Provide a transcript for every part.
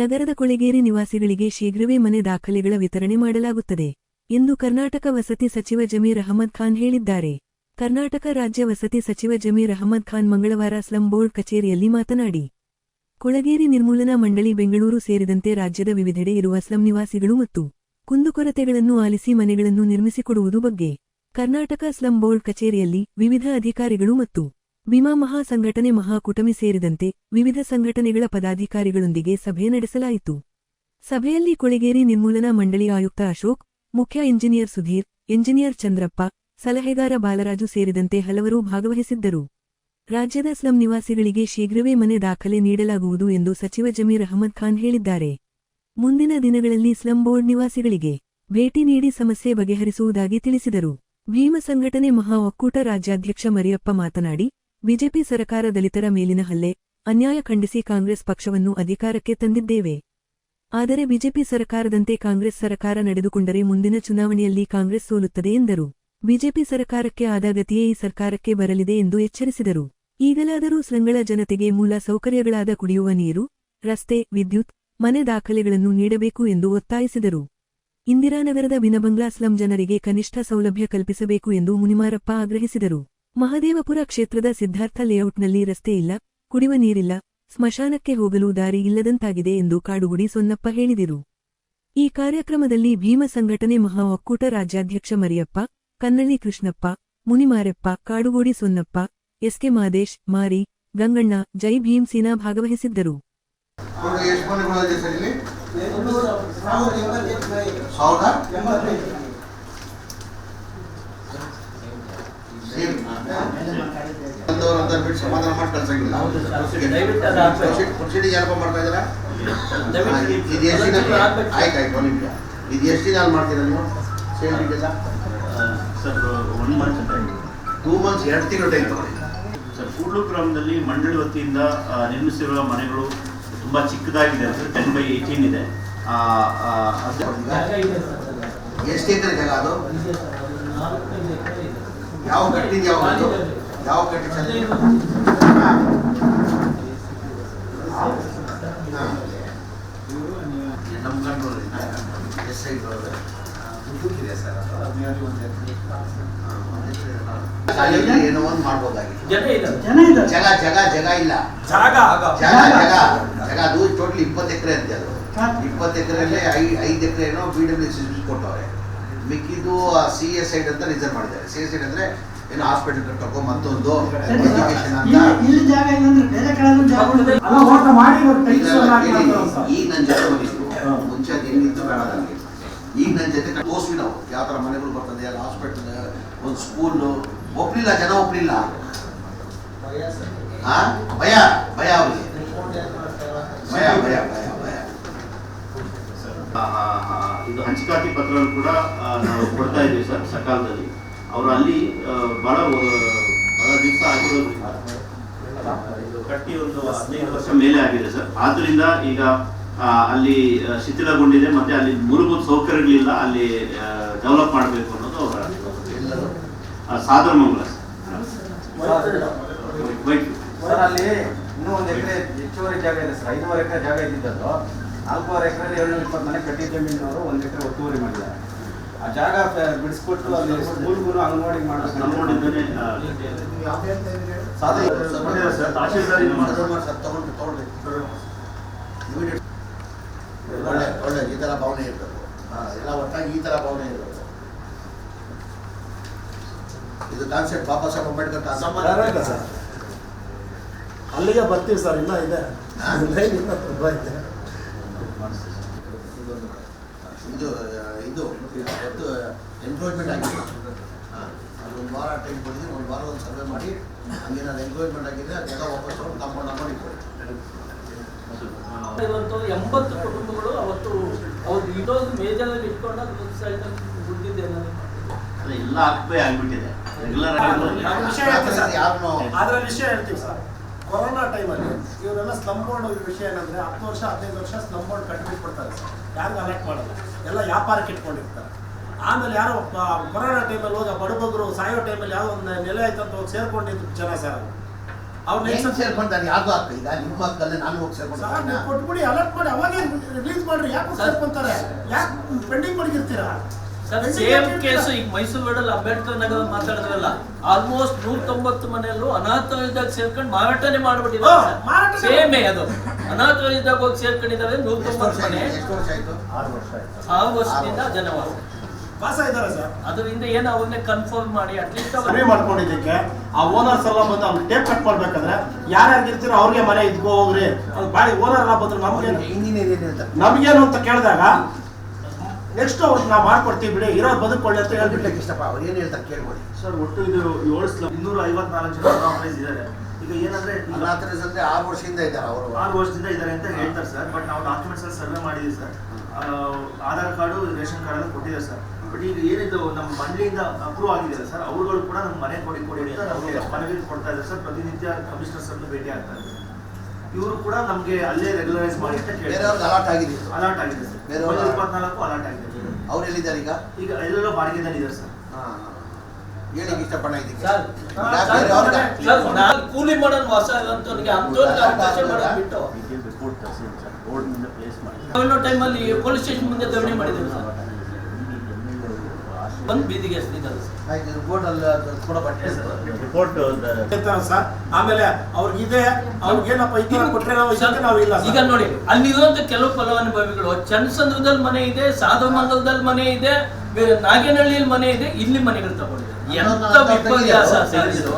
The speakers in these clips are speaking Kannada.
ನಗರದ ಕೊಳೆಗೇರಿ ನಿವಾಸಿಗಳಿಗೆ ಶೀಘ್ರವೇ ಮನೆ ದಾಖಲೆಗಳ ವಿತರಣೆ ಮಾಡಲಾಗುತ್ತದೆ ಎಂದು ಕರ್ನಾಟಕ ವಸತಿ ಸಚಿವ ಜಮೀರ್ ಅಹಮದ್ ಖಾನ್ ಹೇಳಿದ್ದಾರೆ. ಕರ್ನಾಟಕ ರಾಜ್ಯ ವಸತಿ ಸಚಿವ ಜಮೀರ್ ಅಹಮದ್ ಖಾನ್ ಮಂಗಳವಾರ ಸ್ಲಂ ಬೋರ್ಡ್ ಕಚೇರಿಯಲ್ಲಿ ಮಾತನಾಡಿ, ಕೊಳಗೇರಿ ನಿರ್ಮೂಲನಾ ಮಂಡಳಿ ಬೆಂಗಳೂರು ಸೇರಿದಂತೆ ರಾಜ್ಯದ ವಿವಿಧೆಡೆ ಇರುವ ಸ್ಲಂ ನಿವಾಸಿಗಳು ಮತ್ತು ಕುಂದುಕೊರತೆಗಳನ್ನು ಆಲಿಸಿ ಮನೆಗಳನ್ನು ನಿರ್ಮಿಸಿಕೊಡುವುದು ಬಗ್ಗೆ ಕರ್ನಾಟಕ ಸ್ಲಂ ಬೋರ್ಡ್ ಕಚೇರಿಯಲ್ಲಿ ವಿವಿಧ ಅಧಿಕಾರಿಗಳು ಮತ್ತು ವಿಮಾ ಮಹಾ ಸಂಘಟನೆ ಮಹಾಕುಟುಂಬಿ ಸೇರಿದಂತೆ ವಿವಿಧ ಸಂಘಟನೆಗಳ ಪದಾಧಿಕಾರಿಗಳೊಂದಿಗೆ ಸಭೆ ನಡೆಸಲಾಯಿತು. ಸಭೆಯಲ್ಲಿ ಕೊಳಗೇರಿ ನಿರ್ಮೂಲನಾ ಮಂಡಳಿ ಆಯುಕ್ತ ಅಶೋಕ್, ಮುಖ್ಯ ಇಂಜಿನಿಯರ್ ಸುಧೀರ್, ಇಂಜಿನಿಯರ್ ಚಂದ್ರಪ್ಪ, ಸಲಹೆಗಾರ ಬಾಲರಾಜು ಸೇರಿದಂತೆ ಹಲವರು ಭಾಗವಹಿಸಿದ್ದರು. ರಾಜ್ಯದ ಸ್ಲಂ ನಿವಾಸಿಗಳಿಗೆ ಶೀಘ್ರವೇ ಮನೆ ದಾಖಲೆ ನೀಡಲಾಗುವುದು ಎಂದು ಸಚಿವ ಜಮೀರ್ ಅಹಮದ್ ಖಾನ್ ಹೇಳಿದ್ದಾರೆ. ಮುಂದಿನ ದಿನಗಳಲ್ಲಿ ಸ್ಲಂ ಬೋರ್ಡ್ ನಿವಾಸಿಗಳಿಗೆ ಭೇಟಿ ನೀಡಿ ಸಮಸ್ಯೆ ಬಗೆಹರಿಸುವುದಾಗಿ ತಿಳಿಸಿದರು. ಭೀಮ ಸಂಘಟನೆ ಮಹಾ ಒಕ್ಕೂಟ ರಾಜ್ಯಾಧ್ಯಕ್ಷ ಮರಿಯಪ್ಪ ಮಾತನಾಡಿ, ಬಿಜೆಪಿ ಸರ್ಕಾರ ದಲಿತರ ಮೇಲಿನ ಹಲ್ಲೆ, ಅನ್ಯಾಯ ಖಂಡಿಸಿ ಕಾಂಗ್ರೆಸ್ ಪಕ್ಷವನ್ನು ಅಧಿಕಾರಕ್ಕೆ ತಂದಿದ್ದೇವೆ. ಆದರೆ ಬಿಜೆಪಿ ಸರ್ಕಾರದಂತೆ ಕಾಂಗ್ರೆಸ್ ಸರ್ಕಾರ ನಡೆದುಕೊಂಡರೆ ಮುಂದಿನ ಚುನಾವಣೆಯಲ್ಲಿ ಕಾಂಗ್ರೆಸ್ ಸೋಲುತ್ತದೆ ಎಂದರು. ಬಿಜೆಪಿ ಸರ್ಕಾರಕ್ಕೆ ಆದ ಗತಿಯೇ ಈ ಸರ್ಕಾರಕ್ಕೆ ಬರಲಿದೆ ಎಂದು ಎಚ್ಚರಿಸಿದರು. ಈಗಲಾದರೂ ಸ್ಲಂಗಳ ಜನತೆಗೆ ಮೂಲ ಸೌಕರ್ಯಗಳಾದ ಕುಡಿಯುವ ನೀರು, ರಸ್ತೆ, ವಿದ್ಯುತ್, ಮನೆ ದಾಖಲೆಗಳನ್ನು ನೀಡಬೇಕು ಎಂದು ಒತ್ತಾಯಿಸಿದರು. ಇಂದಿರಾನಗರದ ಬಿನಬಂಗ್ಲಾ ಸ್ಲಂ ಜನರಿಗೆ ಕನಿಷ್ಠ ಸೌಲಭ್ಯ ಕಲ್ಪಿಸಬೇಕು ಎಂದು ಮುನಿಮಾರಪ್ಪ ಆಗ್ರಹಿಸಿದರು. ಮಹದೇವಪುರ ಕ್ಷೇತ್ರದ ಸಿದ್ಧಾರ್ಥ ಲೇಔಟ್ನಲ್ಲಿ ರಸ್ತೆ ಇಲ್ಲ, ಕುಡಿಯುವ ನೀರಿಲ್ಲ, ಸ್ಮಶಾನಕ್ಕೆ ಹೋಗಲು ದಾರಿ ಇಲ್ಲದಂತಾಗಿದೆ ಎಂದು ಕಾಡುಗುಡಿ ಸೊನ್ನಪ್ಪ ಹೇಳಿದರು. ಈ ಕಾರ್ಯಕ್ರಮದಲ್ಲಿ ಭೀಮ ಸಂಘಟನೆ ಮಹಾ ಒಕ್ಕೂಟ ರಾಜ್ಯಾಧ್ಯಕ್ಷ ಮರಿಯಪ್ಪ, ಕನ್ನಳ್ಳಿ ಕೃಷ್ಣಪ್ಪ, ಮುನಿಮಾರಪ್ಪ, ಕಾಡುಗೋಡಿ ಸೊನ್ನಪ್ಪ, ಎಸ್ಕೆ ಮಾದೇಶ್, ಮಾರಿ, ಗಂಗಣ್ಣ, ಜೈ ಭೀಮ್ ಸೇನಾ ಭಾಗವಹಿಸಿದ್ದರು. ಸಮಾಧಾನ ಮಾಡಿ ಕಳ್ಸಂಗಿಲ್ಲ. ಇದು ಎಷ್ಟು ದಿನ ಮಾಡ್ತೀರಾ ನೀವು ಸೇಲ್ರಿಗೆಲ್ಲ? ಸರ್ 1 ಮಂತ್ 2 ಮಂತ್ಸ್ 2 ತಿಂಗಳು ಟೈಮ್ ತಗೊಳ್ಳಿ ಸರ್. ಕೂಡ್ಲು ಗ್ರಾಮದಲ್ಲಿ ಮಂಡಳಿ ವತಿಯಿಂದ ನಿರ್ಮಿಸಿರುವ ಮನೆಗಳು ತುಂಬ ಚಿಕ್ಕದಾಗಿದೆ ಸರ್. 10/18 ಇದೆ. ಎಷ್ಟು ಎಕರೆ ಜಾಗ ಅದು? ಯಾವ ಕಟ್ಟಿದ ಯಾವ ಕಟ್ಟಿ ನಮ್ಮ ಕಂಟ್ರೋಲ್ ಎಷ್ಟು ಸೈಡ್ ಇದೆ ಸರ್? ಏನೋ ಒಂದು ಮಾಡ್ಬೋದಾಗಿತ್ತು. ಜಗ ಇಲ್ಲ. ಜಾಗ ಅದು ಟೋಟಲ್ 20 ಎಕರೆ ಅಂತೆ. ಅದು 20 ಎಕರೆಯಲ್ಲಿ 5 ಎಕರೆ ಏನೋ BWC ಕೊಟ್ಟವ್ರೆ. ಮಿಕ್ಕಿದ್ದು CA ಸೈಡ್ ಅಂತ ರಿಸರ್ವ್ ಮಾಡಿದ್ದಾರೆ. CA ಸೈಡ್ ಅಂದ್ರೆ ಏನೋ ಹಾಸ್ಪಿಟಲ್ ಕಟ್ಟೋಕೋ ಮತ್ತೊಂದು ಎಜುಕೇಶನ್ ಅಂತ. ಈಗ ನನ್ನ ಜೊತೆ ಬಂದಿತ್ತು, ಮುಂಚೆ ಏನಿತ್ತು ಬೇಡ ನನಗೆ. ಈಗ ನನ್ನ ಜೊತೆ ತೋರಿಸ್ವಿ ನಾವು ಯಾವ ಥರ ಮನೆಗಳು ಬರ್ತದೆ, ಅಲ್ಲಿ ಹಾಸ್ಪಿಟಲ್, ಒಂದು ಸ್ಕೂಲು. ಒಪ್ಲಿಲ್ಲ, ಜನ ಒಪ್ಲಿಲ್ಲ. ಭಯ ಅವ್ರಿಗೆ ಭಯ. ಇದು ಹಂಚಿಕಾತಿ ಪತ್ರ ಕೂಡ ನಾವು ಕೊಡ್ತಾ ಇದ್ದೀವಿ ಸರ್ ಸಕಾಲದಲ್ಲಿ. ಅವರು ಅಲ್ಲಿ ಬಹಳ ದಿವಸ ಆಗಿರೋದ್ರಿಂದ ಕಟ್ಟಿ ಒಂದು 15 ವರ್ಷ ಮೇಲೆ ಆಗಿದೆ ಸರ್. ಆದ್ರಿಂದ ಈಗ ಅಲ್ಲಿ ಶಿಥಿಲಗೊಂಡಿದೆ. ಮತ್ತೆ ಅಲ್ಲಿ ಮೂಲಭೂತ ಸೌಕರ್ಯಗಳಿಲ್ಲ. ಅಲ್ಲಿ ಡೆವಲಪ್ ಮಾಡಬೇಕು ಅನ್ನೋದು ಅವರ ಸಾಧನಮಂಗಲ ಸರ್. ಅಲ್ಲಿ ಇನ್ನೂ 1 ಎಕರೆ ಹೆಚ್ಚುವರಿ ಜಾಗ ಇದೆ ಸರ್. 5.5 ಎಕರೆ ಜಾಗ ಇದ್ದಿದ್ದು 4.5 ಎಕರೆ 720 ಮನೆ ಕಟ್ಟಿ ಜಮೀನವರು 1 ಎಕರೆ ಒತ್ತುವರಿ ಮಾಡಿದ್ದಾರೆ. ಆ ಜಾಗ ಬಿಡಿಸ್ಕೊಟ್ಟು ಅಲ್ಲಿ ಸ್ಕೂಲ್ಗೂ ಅಂಗನವಾಡಿ ಮಾಡೋದು ಒಳ್ಳೆ ಈ ತರ ಭಾವನೆ ಇರ್ತದೆ. ಎಲ್ಲ ಒಟ್ಟಾಗಿ ಈ ತರ ಭಾವನೆ ಇರ್ತದೆ. ಇದು ಕಾನ್ಸೆಪ್ಟ್ ಬಾಬಾ ಸಾಹೇಬ್ ಅಂಬೇಡ್ಕರ್ ಸರ್. ಅಲ್ಲಿಗೆ ಬರ್ತೀವಿ ಸರ್. ಇಲ್ಲ ಇದೆ ತುಂಬ ಇದೆ. ಇದು ಇವತ್ತು ಎನ್ಕ್ರೋಚ್ಮೆಂಟ್ ಆಗಿದೆ. ಅದು 1 ವಾರ ಟೈಮ್ ಕೊಡಿದ್ರೆ 1 ವಾರ ಒಂದು ಸರ್ವೆ ಮಾಡಿ ಹಂಗೇನಾದ್ರು ಎನ್ಕ್ರೋಚ್ಮೆಂಟ್ ಆಗಿದೆ ಜಾಗ ವಾಪಸ್ ತಗೊಂಡು ಕಾಂಪೌಂಡ್ ಇಟ್ಕೊಳ್ಳಿ. ಇವತ್ತು 80 ಕುಟುಂಬಗಳು ಅವತ್ತು ಅವ್ರು ಇಡೋದು ಮೇಜರಲ್ಲಿ ಇಟ್ಕೊಂಡಾಗ ಎಲ್ಲ ಆಕ್ಯುಪೈ ಆಗಿಬಿಟ್ಟಿದೆ. ಆದ್ರೆ ವಿಷಯ ಹೇಳ್ತೀವಿ ಸರ್. ಕೊರೋನಾ ಟೈಮಲ್ಲಿ ಇವರೆಲ್ಲ ಸ್ಲಮ್ ಬೋರ್ಡ್ ವಿಷಯ ಏನಂದ್ರೆ 10 ವರ್ಷ 15 ವರ್ಷ ಸ್ಲಮ್ ಬೋರ್ಡ್ ಕಟ್ಟಿಬಿಟ್ಬಿಡ್ತಾರೆ ಸರ್. ಯಾರಿಗೂ ಅಲರ್ಟ್ ಮಾಡಲ್ಲ, ಎಲ್ಲ ವ್ಯಾಪಾರಕ್ಕೆ ಇಟ್ಕೊಂಡಿರ್ತಾರೆ. ಆಮೇಲೆ ಯಾರೋ ಕೊರೋನಾ ಟೈಮಲ್ಲಿ ಹೋಗಿ ಬಡಬಗ್ರು ಸಾಯೋ ಟೈಮಲ್ಲಿ ಯಾವುದೋ ಒಂದು ನೆಲೆ ಆಯ್ತು ಅಂತ ಹೋಗಿ ಸೇರ್ಕೊಂಡಿದ್ದು ಜನ ಸರ್. ಅವ್ರು ಹೆಂಗ್ ಸೇರ್ಕೊಂತಾರೆ? ಯಾವ್ದು ಹಾಕ ಈಗ ನಿಮ್ಮ ಮಕ್ಕಳಲ್ಲಿ ನಾನು ಹೋಗಿ ಸರ್ ನೀವು ಸೇರ್ಕೊಂಡ್ರೆ ಕೊಟ್ಬಿಡಿ, ಅಲರ್ಟ್ ಮಾಡಿ, ಅವಾಗೇ ರಿಲೀಸ್ ಮಾಡ್ರಿ. ಯಾಕೆ ಸೇರ್ಕೊಂತಾರೆ? ಯಾಕೆ ಪೆಂಡಿಂಗ್ ಮಾಡಿರ್ತೀರಾ? ಸರ್ ಸೇಮ್ ಕೇಸು ಈಗ ಮೈಸೂರು ರೋಡಲ್ಲಿ ಅಂಬೇಡ್ಕರ್ ನಗರ ಮಾತಾಡಿದ್ರಲ್ಲ, ಆಲ್ಮೋಸ್ಟ್ 190 ಮನೆಯಲ್ಲೂ ಅನಾಥಾಲಯದಾಗ ಸೇರ್ಕೊಂಡು ಮಾರಾಟನೇ ಮಾಡ್ಬಿಟ್ಟಿದ್ದಾರೆ. ಸೇಮೇ ಅದು ಅನಾಥಾಲಯದಾಗ ಹೋಗಿ ಸೇರ್ಕೊಂಡಿದ್ದಾರೆ 190 ಮನೆ. ಎಷ್ಟು ವರ್ಷ ಆಯ್ತು? 6 ವರ್ಷದಿಂದ ಜನವಾಸ ವಾಸ ಇದ್ದಾರೆ ಸರ್. ಅದರಿಂದ ಏನು ಅವ್ರನ್ನೇ ಕನ್ಫರ್ಮ್ ಮಾಡಿ ಅಟ್ಲೀಸ್ಟ್ ಸರ್ವೆ ಮಾಡ್ಕೊಂಡಿದ್ದಕ್ಕೆ ಆ ಓನರ್ಸ್ ಎಲ್ಲ ಬಂದು ಅವ್ರು ಟೇಪ್ ಕಟ್ ಮಾಡ್ಬೇಕಾದ್ರೆ ಯಾರ್ಯಾರು ಇರ್ತೀರೋ ಅವ್ರಿಗೆ ಮನೆ ಇದ್ಕೋ ಹೋಗ್ರಿ, ಅದು ಬಾಡಿ ಓನರ್ ಎಲ್ಲ ಬಂದ್ರು ನಮ್ಗೇನು ಅಂತ ಕೇಳಿದಾಗ ನೆಕ್ಸ್ಟ್ ಅವ್ರಿಗೆ ನಾವು ಮಾಡ್ಕೊಡ್ತೀವಿ ಬಿಡಿ, ಇರೋ ಬದುಕೊಳ್ಳಿ ಅಂತ ಹೇಳ್ಬಿಡ್ಲಿಕ್ಕೆ ಇಷ್ಟಪ್ಪ. ಅವ್ರು ಏನು ಹೇಳ್ತಾರೆ ಕೇಳ್ಬೋದು. ಸರ್ ಒಟ್ಟು ಇದು 7 ಸ್ಲಮ್ 254 ಜನ ಅನಾಥರೈಸ್ ಇದ್ದಾರೆ. ಈಗ ಏನಂದ್ರೆ ಅನಾಥರೈಸ್ ಅಂದ್ರೆ 6 ವರ್ಷದಿಂದ ಇದ್ದಾರೆ ಅವರು. 6 ವರ್ಷದಿಂದ ಇದ್ದಾರೆ ಅಂತ ಹೇಳ್ತಾರೆ ಸರ್. ಬಟ್ ನಾವು ಡಾಕ್ಯುಮೆಂಟ್ಸ್ ಅಲ್ಲಿ ಸರ್ವೆ ಮಾಡಿದ್ದೀವಿ sir. Aadhaar card ration card ಎಲ್ಲ ಕೊಟ್ಟಿದ್ದಾರೆ ಸರ್. ಬಟ್ ಈಗ ಏನಿದು ನಮ್ಮ ಮಂಡಳಿಯಿಂದ ಅಪ್ರೂವ್ ಆಗಿದೆ ಸರ್, ಅವ್ರುಗಳು ಕೂಡ ನಮ್ಮ ಮನೆ ಕೊಡಿ ಅಂತ ನಮಗೆ ಮನವಿ ಕೊಡ್ತಾ ಇದ್ದಾರೆ ಸರ್. ಪ್ರತಿನಿತ್ಯ ಕಮಿಷನರ್ ಸರ್ ಭೇಟಿ ಆಗ್ತಾ ಇದ್ದಾರೆ. ಇವರು ಕೂಡ ನಮಗೆ ಅಲ್ಲೇ ರೆಗ್ಯುಲರೈಸ್ ಮಾಡಿ ಅಂತ ಬೇರೆಯವ್ರಿಗೆ ಅಲಾಟ್ ಆಗಿದೆ. ಅಲಾಟ್ ಆಗಿದೆ ಸರ್. 24 ಅಲಾಟ್ ಆಗಿದೆ. ಅವ್ರು ಎಲ್ಲಿದ್ದಾರೆ ಈಗ? ಈಗ ಎಲ್ಲೆಲ್ಲೋ ಬಾಡಿಗೆದಲ್ಲಿ ಇದ್ದಾರೆ ಸರ್. ಹೇಳಿಕ್ಕೆ ಇಷ್ಟಪಡ ಇದಕ್ಕೆ ನಾನು ಕೂಲಿ ಮಾಡೋನ್ ವಾಸ ಅಂತವನಿಗೆ ಅಂತವ್ರಿಗೆ ಅವಕಾಶ ಮಾಡೋದು ಬಿಟ್ಟು ಟೈಮಲ್ಲಿ ಪೊಲೀಸ್ ಸ್ಟೇಷನ್ ಮುಂದೆ ಧರಣಿ ಮಾಡಿದ್ರು ಸರ್. ಬಂದು ಬೀದಿಗೆ ಎಸ್ತಿದ್ದಾರೆ ಸರ್. ಆಮೇಲೆ ಅವ್ರಿಗಿದೆ, ಅವ್ರಿಗೇನಪ್ಪ ಈ ತರ ಕೊಟ್ರೆ ನಾವು ಇಲ್ಲ. ಈಗ ನೋಡಿ ಅಲ್ಲಿರುವಂತ ಕೆಲವು ಫಲಾನುಭವಿಗಳು ಚನ್ನಸಂದ್ರದಲ್ಲಿ ಮನೆ ಇದೆ, ಸಾಧುಮಂಗಲದಲ್ಲಿ ಮನೆ ಇದೆ, ಬೇರೆ ನಾಗೇನಹಳ್ಳಿಯಲ್ಲಿ ಮನೆ ಇದೆ, ಇಲ್ಲಿ ಮನೆಗಳು ತಗೊಂಡಿದ್ದಾರೆ. ಎಂತ ವಿಪರ್ಯಾಸ ಸರ್ ಇದು.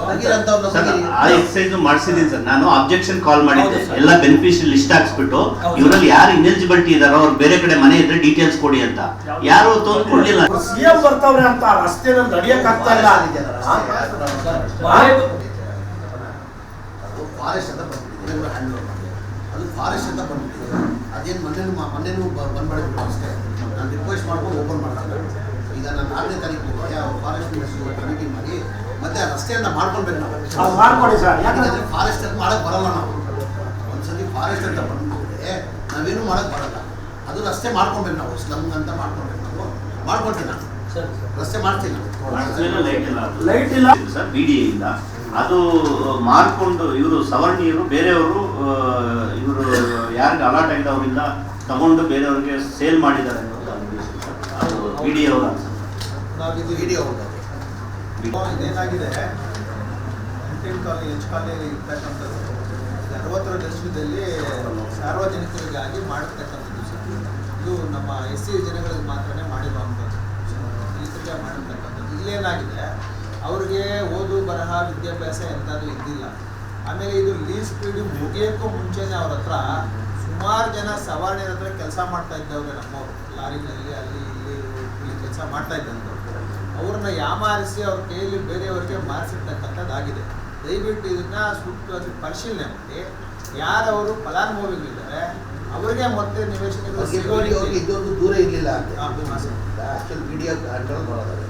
ಆ ಎಕ್ಸೈಸ್ ಮಾಡಿಸಿದೀನಿ ಸರ್. ನಾನು ಅಬ್ಜೆಕ್ಷನ್ ಕಾಲ್ ಮಾಡಿದ್ದೆ. ಎಲ್ಲ ಬೆನಿಫಿಷಿಯಲ್ ಲಿಸ್ಟ್ ಹಾಕ್ಸ್ಬಿಟ್ಟು ಇವರಲ್ಲಿ ಯಾರು ಇನೆಲಿಜಿಬಿಲಿಟಿ ಇದಾರೋ ಅವ್ರು ಬೇರೆ ಕಡೆ ಮನೆ ಇದ್ರೆ ಡೀಟೇಲ್ಸ್ ಕೊಡಿ ಅಂತ. ಯಾರು ಕೊಡ್ಲಿಲ್ಲ. ಸಿಎಂ ಬರ್ತಾವ್ರೆ ಅಂತ ರಸ್ತೆನಲ್ಲಿ ನಡೆಯಕ್ ಆಗ್ತಾ ಇಲ್ಲ. ಫಾರೆಸ್ಟ್ ಅಂತ ಬಂದ್ಬಿಟ್ಟಿದೆ, ಹ್ಯಾಂಡ್ ಓವರ್ ಮಾಡಿ. ಅದು ಫಾರೆಸ್ಟ್ ಅಂತ ಬಂದ್ಬಿಟ್ಟಿದೆ. ಅದೇನು ಮೊನ್ನೆನೂ ಬಂದ್ ಮಾಡಿದ್ರು ಅಷ್ಟೇ. ನಾನು ರಿಕ್ವೆಸ್ಟ್ ಮಾಡ್ಕೊಂಡು ಓಪನ್ ಮಾಡ್ತಾರೆ. ಈಗ ನಾನು 4ನೇ ತಾರೀಕು ಫಾರೆಸ್ಟ್ ಮಿನಿಸ್ಟರ್ ಕಮಿಟಿ ಮಾಡಿ ಮತ್ತೆ ಆ ರಸ್ತೆಯನ್ನ ಮಾಡ್ಕೊಳ್ಬೇಕು ನಾವು. ಮಾಡ್ಕೊಡಿ ಸರ್. ಯಾಕಂದ್ರೆ ಫಾರೆಸ್ಟ್ ಅಂತ ಮಾಡಕ್ ಬರಲ್ಲ ನಾವು. ಒಂದ್ಸತಿ ಫಾರೆಸ್ಟ್ ಅಂತ ಬಂದ್ಬಿಟ್ರೆ ನಾವೇನು ಮಾಡಕ್ ಬರಲ್ಲ. ಅದು ರಸ್ತೆ ಮಾಡ್ಕೊಳ್ಬೇಕು ನಾವು. ಸ್ಲಮ್ ಅಂತ ಮಾಡ್ಕೊಳ್ಬೇಕು ನಾವು. ಮಾಡ್ಕೊಳ್ತೀನಿ ನಾನು ರಸ್ತೆ ಮಾಡ್ತೀನಿ. ಲೈಟ್ ಇಲ್ಲ ಸರ್ BDA ಇಂದ ಅದು ಮಾರ್ಕೊಂಡು ಇವರು ಸವರ್ಣೀಯರು ಬೇರೆಯವರು ಇವರು ಯಾರಿಗೆ ಅಲಾಟ್ ಆಗಿದೆ ಅವರಿಂದ ತಗೊಂಡು ಬೇರೆಯವ್ರಿಗೆ ಸೇಲ್ ಮಾಡಿದ್ದಾರೆ ಅನ್ನೋದು ಅದು BDA ಅವರು. ನಾವಿದು ವಿಡಿಯೋ ಹೋಗೋದು ಇದೇನಾಗಿದೆ ಎಂಟೆಂಟ್ ಕಾಲನಿ ಹೆಚ್ ಕಾಲನಿ ಇರ್ತಕ್ಕಂಥದ್ದು 60ರ ದಶಕದಲ್ಲಿ ಸಾರ್ವಜನಿಕರಿಗಾಗಿ ಮಾಡಿರ್ತಕ್ಕಂಥದ್ದು ಸರ್. ಇದು ನಮ್ಮ SC ಜನಗಳಿಗೆ ಮಾತ್ರನೇ ಮಾಡಿರುವಂಥದ್ದು, ದಲಿತರಿಗೆ ಮಾಡಿರ್ತಕ್ಕಂಥದ್ದು. ಇಲ್ಲೇನಾಗಿದೆ, ಅವ್ರಿಗೆ ಓದು ಬರಹ ವಿದ್ಯಾಭ್ಯಾಸ ಎಂಥದ್ದು ಇದ್ದಿಲ್ಲ. ಆಮೇಲೆ ಇದು ಲೀಸ್ ಪೀರಿಯಡ್ ಮುಗಿಯೋಕ್ಕೂ ಮುಂಚೆನೇ ಅವ್ರ ಹತ್ರ ಸುಮಾರು ಜನ ಸವರ್ಣರ ಹತ್ರ ಕೆಲಸ ಮಾಡ್ತಾ ಇದ್ದವ್ರೆ. ನಮ್ಮವರು ಲಾರಿಗಳಲ್ಲಿ ಅಲ್ಲಿ ಇಲ್ಲಿ ಕೆಲಸ ಮಾಡ್ತಾ ಇದ್ದಂಥವ್ರು ಅವ್ರನ್ನ ಯಾಮಾರಿಸಿ ಅವ್ರ ಕೈಯಲ್ಲಿ ಬೇರೆಯವರಿಗೆ ಮಾರಿಸಿರ್ತಕ್ಕಂಥದ್ದಾಗಿದೆ. ದಯವಿಟ್ಟು ಇದನ್ನ ಸೂಕ್ತವಾಗಿ ಪರಿಶೀಲನೆ ಮಾಡಿ ಯಾರವರು ಫಲಾನುಭವಿಗಳಿದ್ದಾರೆ ಅವರಿಗೆ ಮತ್ತೆ ನಿವೇಶನಗಳು ಇದೊಂದು ದೂರ ಇರಲಿಲ್ಲ ಅಂತ ಆಕ್ಚುಲಿ ವಿಡಿಯೋ ಕಂಟ್ರೋಲ್ ಮಾಡೋದು.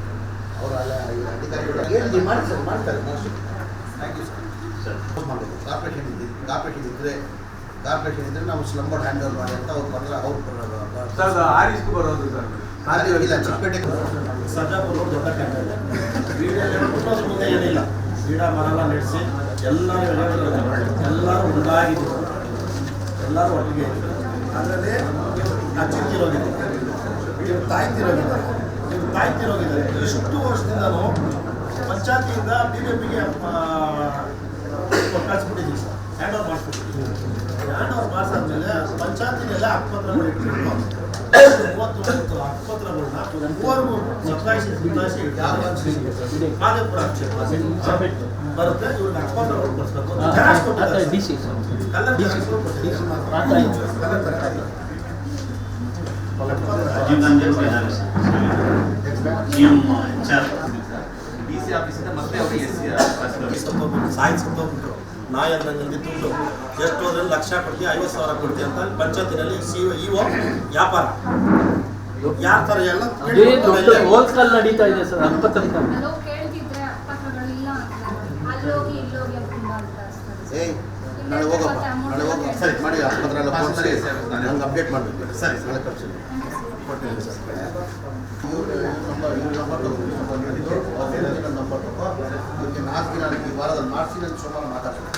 ಅವರು ಅಲ್ಲ ಅಧಿಕಾರಿಗಳು ಮಾಡ್ತಾರೆ. Thank you sir. ಮಾಡಬೇಕು. ಕಾರ್ಪೊರೇಷನ್ ಇದ್ರೆ ನಾವು ಸ್ಲಮ್ ಬೋರ್ಡ್ ಹ್ಯಾಂಡ್ ಓವರ್ ಮಾಡಿ ಅಂತ ಅವ್ರು ಪತ್ರ ಅವ್ರು ಆರಿಸ್ಕು ಬರೋದು ಸರ್. ಇಲ್ಲ ಚಿಕ್ಕಪೇಟೆ ಸರ್ಜಾಪುರ ದೊಡ್ಡ ಮುಂದೆ ಏನಿಲ್ಲ, ಗಿಡ ಮರ ನಡೆಸಿ ಎಲ್ಲರೂ ಒಂದಾಗಿದ್ರು, ಎಲ್ಲರೂ ಒಟ್ಟಿಗೆ ಇದ್ರು. ಅದರಲ್ಲಿ ಅಚ್ಚಿರೋಗಿದೆ, ಇವ್ರು ತಾಯ್ತಿರೋಗಿದ್ದಾರೆ. ಇಷ್ಟು ವರ್ಷದಿಂದನೂ ಪಂಚಾಯತಿಯಿಂದ BJPಗೆ ಕಳಿಸ್ಬಿಟ್ಟಿದ್ದೀವಿ ಸರ್. ಹ್ಯಾಂಡ್ ಓವರ್ ಮಾಡಿಸ್ಬಿಟ್ಟಿದ್ದೀವಿ. ಹ್ಯಾಂಡ್ ಓವರ್ ಮಾಡಿಸಾದ್ಮೇಲೆ ಪಂಚಾಯತಿನೆಲ್ಲ ಹಕ್ಕುಪತ್ರಗಳು ಇಟ್ಕೊಂಡು 39 ಹಕ್ಕುಪತ್ರಗಳನ್ನ ಮೂವರು ಸತಾಯಿಸಿ ಮಾದೇಪುರ ಬರುತ್ತೆ. ಇವ್ರಿಗೆ ಹಕ್ಕುಪತ್ರಗಳು ಕೊಡಿಸ್ಬೇಕು. ಜೆರಾಕ್ಸ್ ಕೊಟ್ಟಿದ್ದಾರೆ. ಕಲರ್ ಜೆರಾಕ್ಸ್ಗಳು ಕೊಟ್ಟಿದ್ದಾರೆ. ರಾಜೀವ್ ಗಾಂಧಿ ಅವರು ಇದ್ದಾರೆ ಸರ್. DC ಆಫೀಸಿಂದ ಮತ್ತೆ ಅವರು ಸಾಯಿಸಿ ಸತ್ತೋಗ್ಬಿಟ್ರು. ನಾಯಿ ಅಂದಂಗೆ ದುಡ್ಡು ಎಷ್ಟು ಹೋದ್ರಲ್ಲಿ ಲಕ್ಷ ಕೊಡ್ತೀವಿ, 50,000 ಕೊಡ್ತೀವಿ ಅಂತ ಪಂಚಾಯತಿನಲ್ಲಿ EO ವ್ಯಾಪಾರ ಯಾವ ಥರ ಎಲ್ಲ ಹೋಲ್ಸೇಲ್ ನಡೀತಾ ಇದೆ ಸರ್. ನಾಳೆ ಹೋಗಪ್ಪ ಸರಿ ಮಾಡಿ. ಆಸ್ಪತ್ರೆ ಎಲ್ಲ ಫೋನ್ ಮಾಡಿ ನಂಗೆ ಅಪ್ಡೇಟ್ ಮಾಡಬೇಕು. ಸರಿ ನಾಳೆ ಕಳಿಸಿ ಕೊಡ್ತೀನಿ ಸರ್. ಇವ್ರ ನಂಬರ್ ನಂಬರ್ ಇವ್ರಿಗೆ 4 ದಿನ ಈ ವಾರದಲ್ಲಿ ಮಾಡಿಸಿ ನಾನು ಸೋಮವಾರ ಮಾತಾಡ್ತೀನಿ.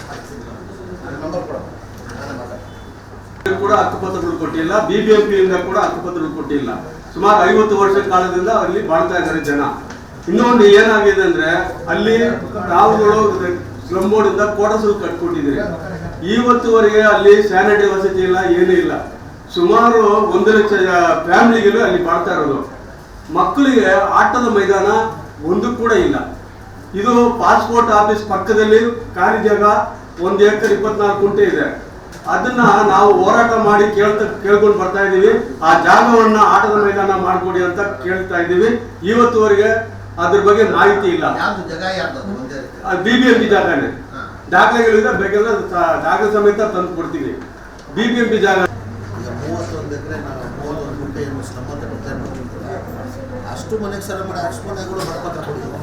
ಕೂಡ ಹಕ್ಕುಪತ್ರಗಳು ಕೊಟ್ಟಿಲ್ಲ, BBMP-ಯಿಂದ ಕೂಡ ಹಕ್ಕುಪತ್ರಗಳು ಕೊಟ್ಟಿಲ್ಲ. ಸುಮಾರು 50 ವರ್ಷದ ಕಾಲದಿಂದ ಅಲ್ಲಿ ಬಾಳ್ತಾ ಇದ್ದಾರೆ ಜನ. ಇನ್ನೊಂದು ಏನಾಗಿದೆ ಅಂದ್ರೆ ಅಲ್ಲಿ ತಾವುಗಳು ಸ್ಲಮ್ ಬೋರ್ಡ್ ಇಂದ ಕ್ವಾರ್ಟರ್ಸ್ ಕಟ್ಕೊಟ್ಟಿದ್ದೀರಿ. ಇವತ್ತುವರೆಗೆ ಅಲ್ಲಿ ಸ್ಯಾನಿಟರಿ ವಸತಿ ಇಲ್ಲ, ಏನೂ ಇಲ್ಲ. ಸುಮಾರು 1 ಲಕ್ಷ ಫ್ಯಾಮಿಲಿಗಳು ಅಲ್ಲಿ ಬಾಳ್ತಾ ಇರೋದು. ಮಕ್ಕಳಿಗೆ ಆಟದ ಮೈದಾನ ಒಂದು ಕೂಡ ಇಲ್ಲ. ಇದು ಪಾಸ್ಪೋರ್ಟ್ ಆಫೀಸ್ ಪಕ್ಕದಲ್ಲಿ ಖಾಲಿ ಜಾಗ 1 ಎಕರೆ 24 ಗುಂಟೆ ಇದೆ. ಅದನ್ನ ನಾವು ಹೋರಾಟ ಮಾಡಿ ಕೇಳ್ಕೊಂಡು ಬರ್ತಾ ಇದೀವಿ. ಆ ಜಾಗವನ್ನ ಆಟದ ಮೈದಾನ ಮಾಡ್ಕೊಡಿ ಅಂತ ಕೇಳ್ತಾ ಇದೀವಿ. ಇವತ್ತುವರೆಗೆ ಅದ್ರ ಬಗ್ಗೆ ಮಾಹಿತಿ ಇಲ್ಲ. BBMP ಜಾಗನೇ, ದಾಖಲೆಗಳಿದೆ, ಬೇಕಾದ್ರೆ ದಾಖಲೆ ಸಮೇತ ತಂದು ಕೊಡ್ತೀವಿ. BBMP ಜಾಗ 31 ಎಕರೆ 31 ಗುಂಟೆ ಸ್ಲಮ್ ಅಂತ ಡಿಕ್ಲೇರ್ ಮಾಡಿರ್ತಾರೆ. ಅಷ್ಟು ಮನೆಗೆ ಸಲ ಮಾಡಿ ಅಷ್ಟು ಮನೆಗಳು ಬಡಪತ್ರ ಕೊಟ್ಟಿದ್ದೀವಿ.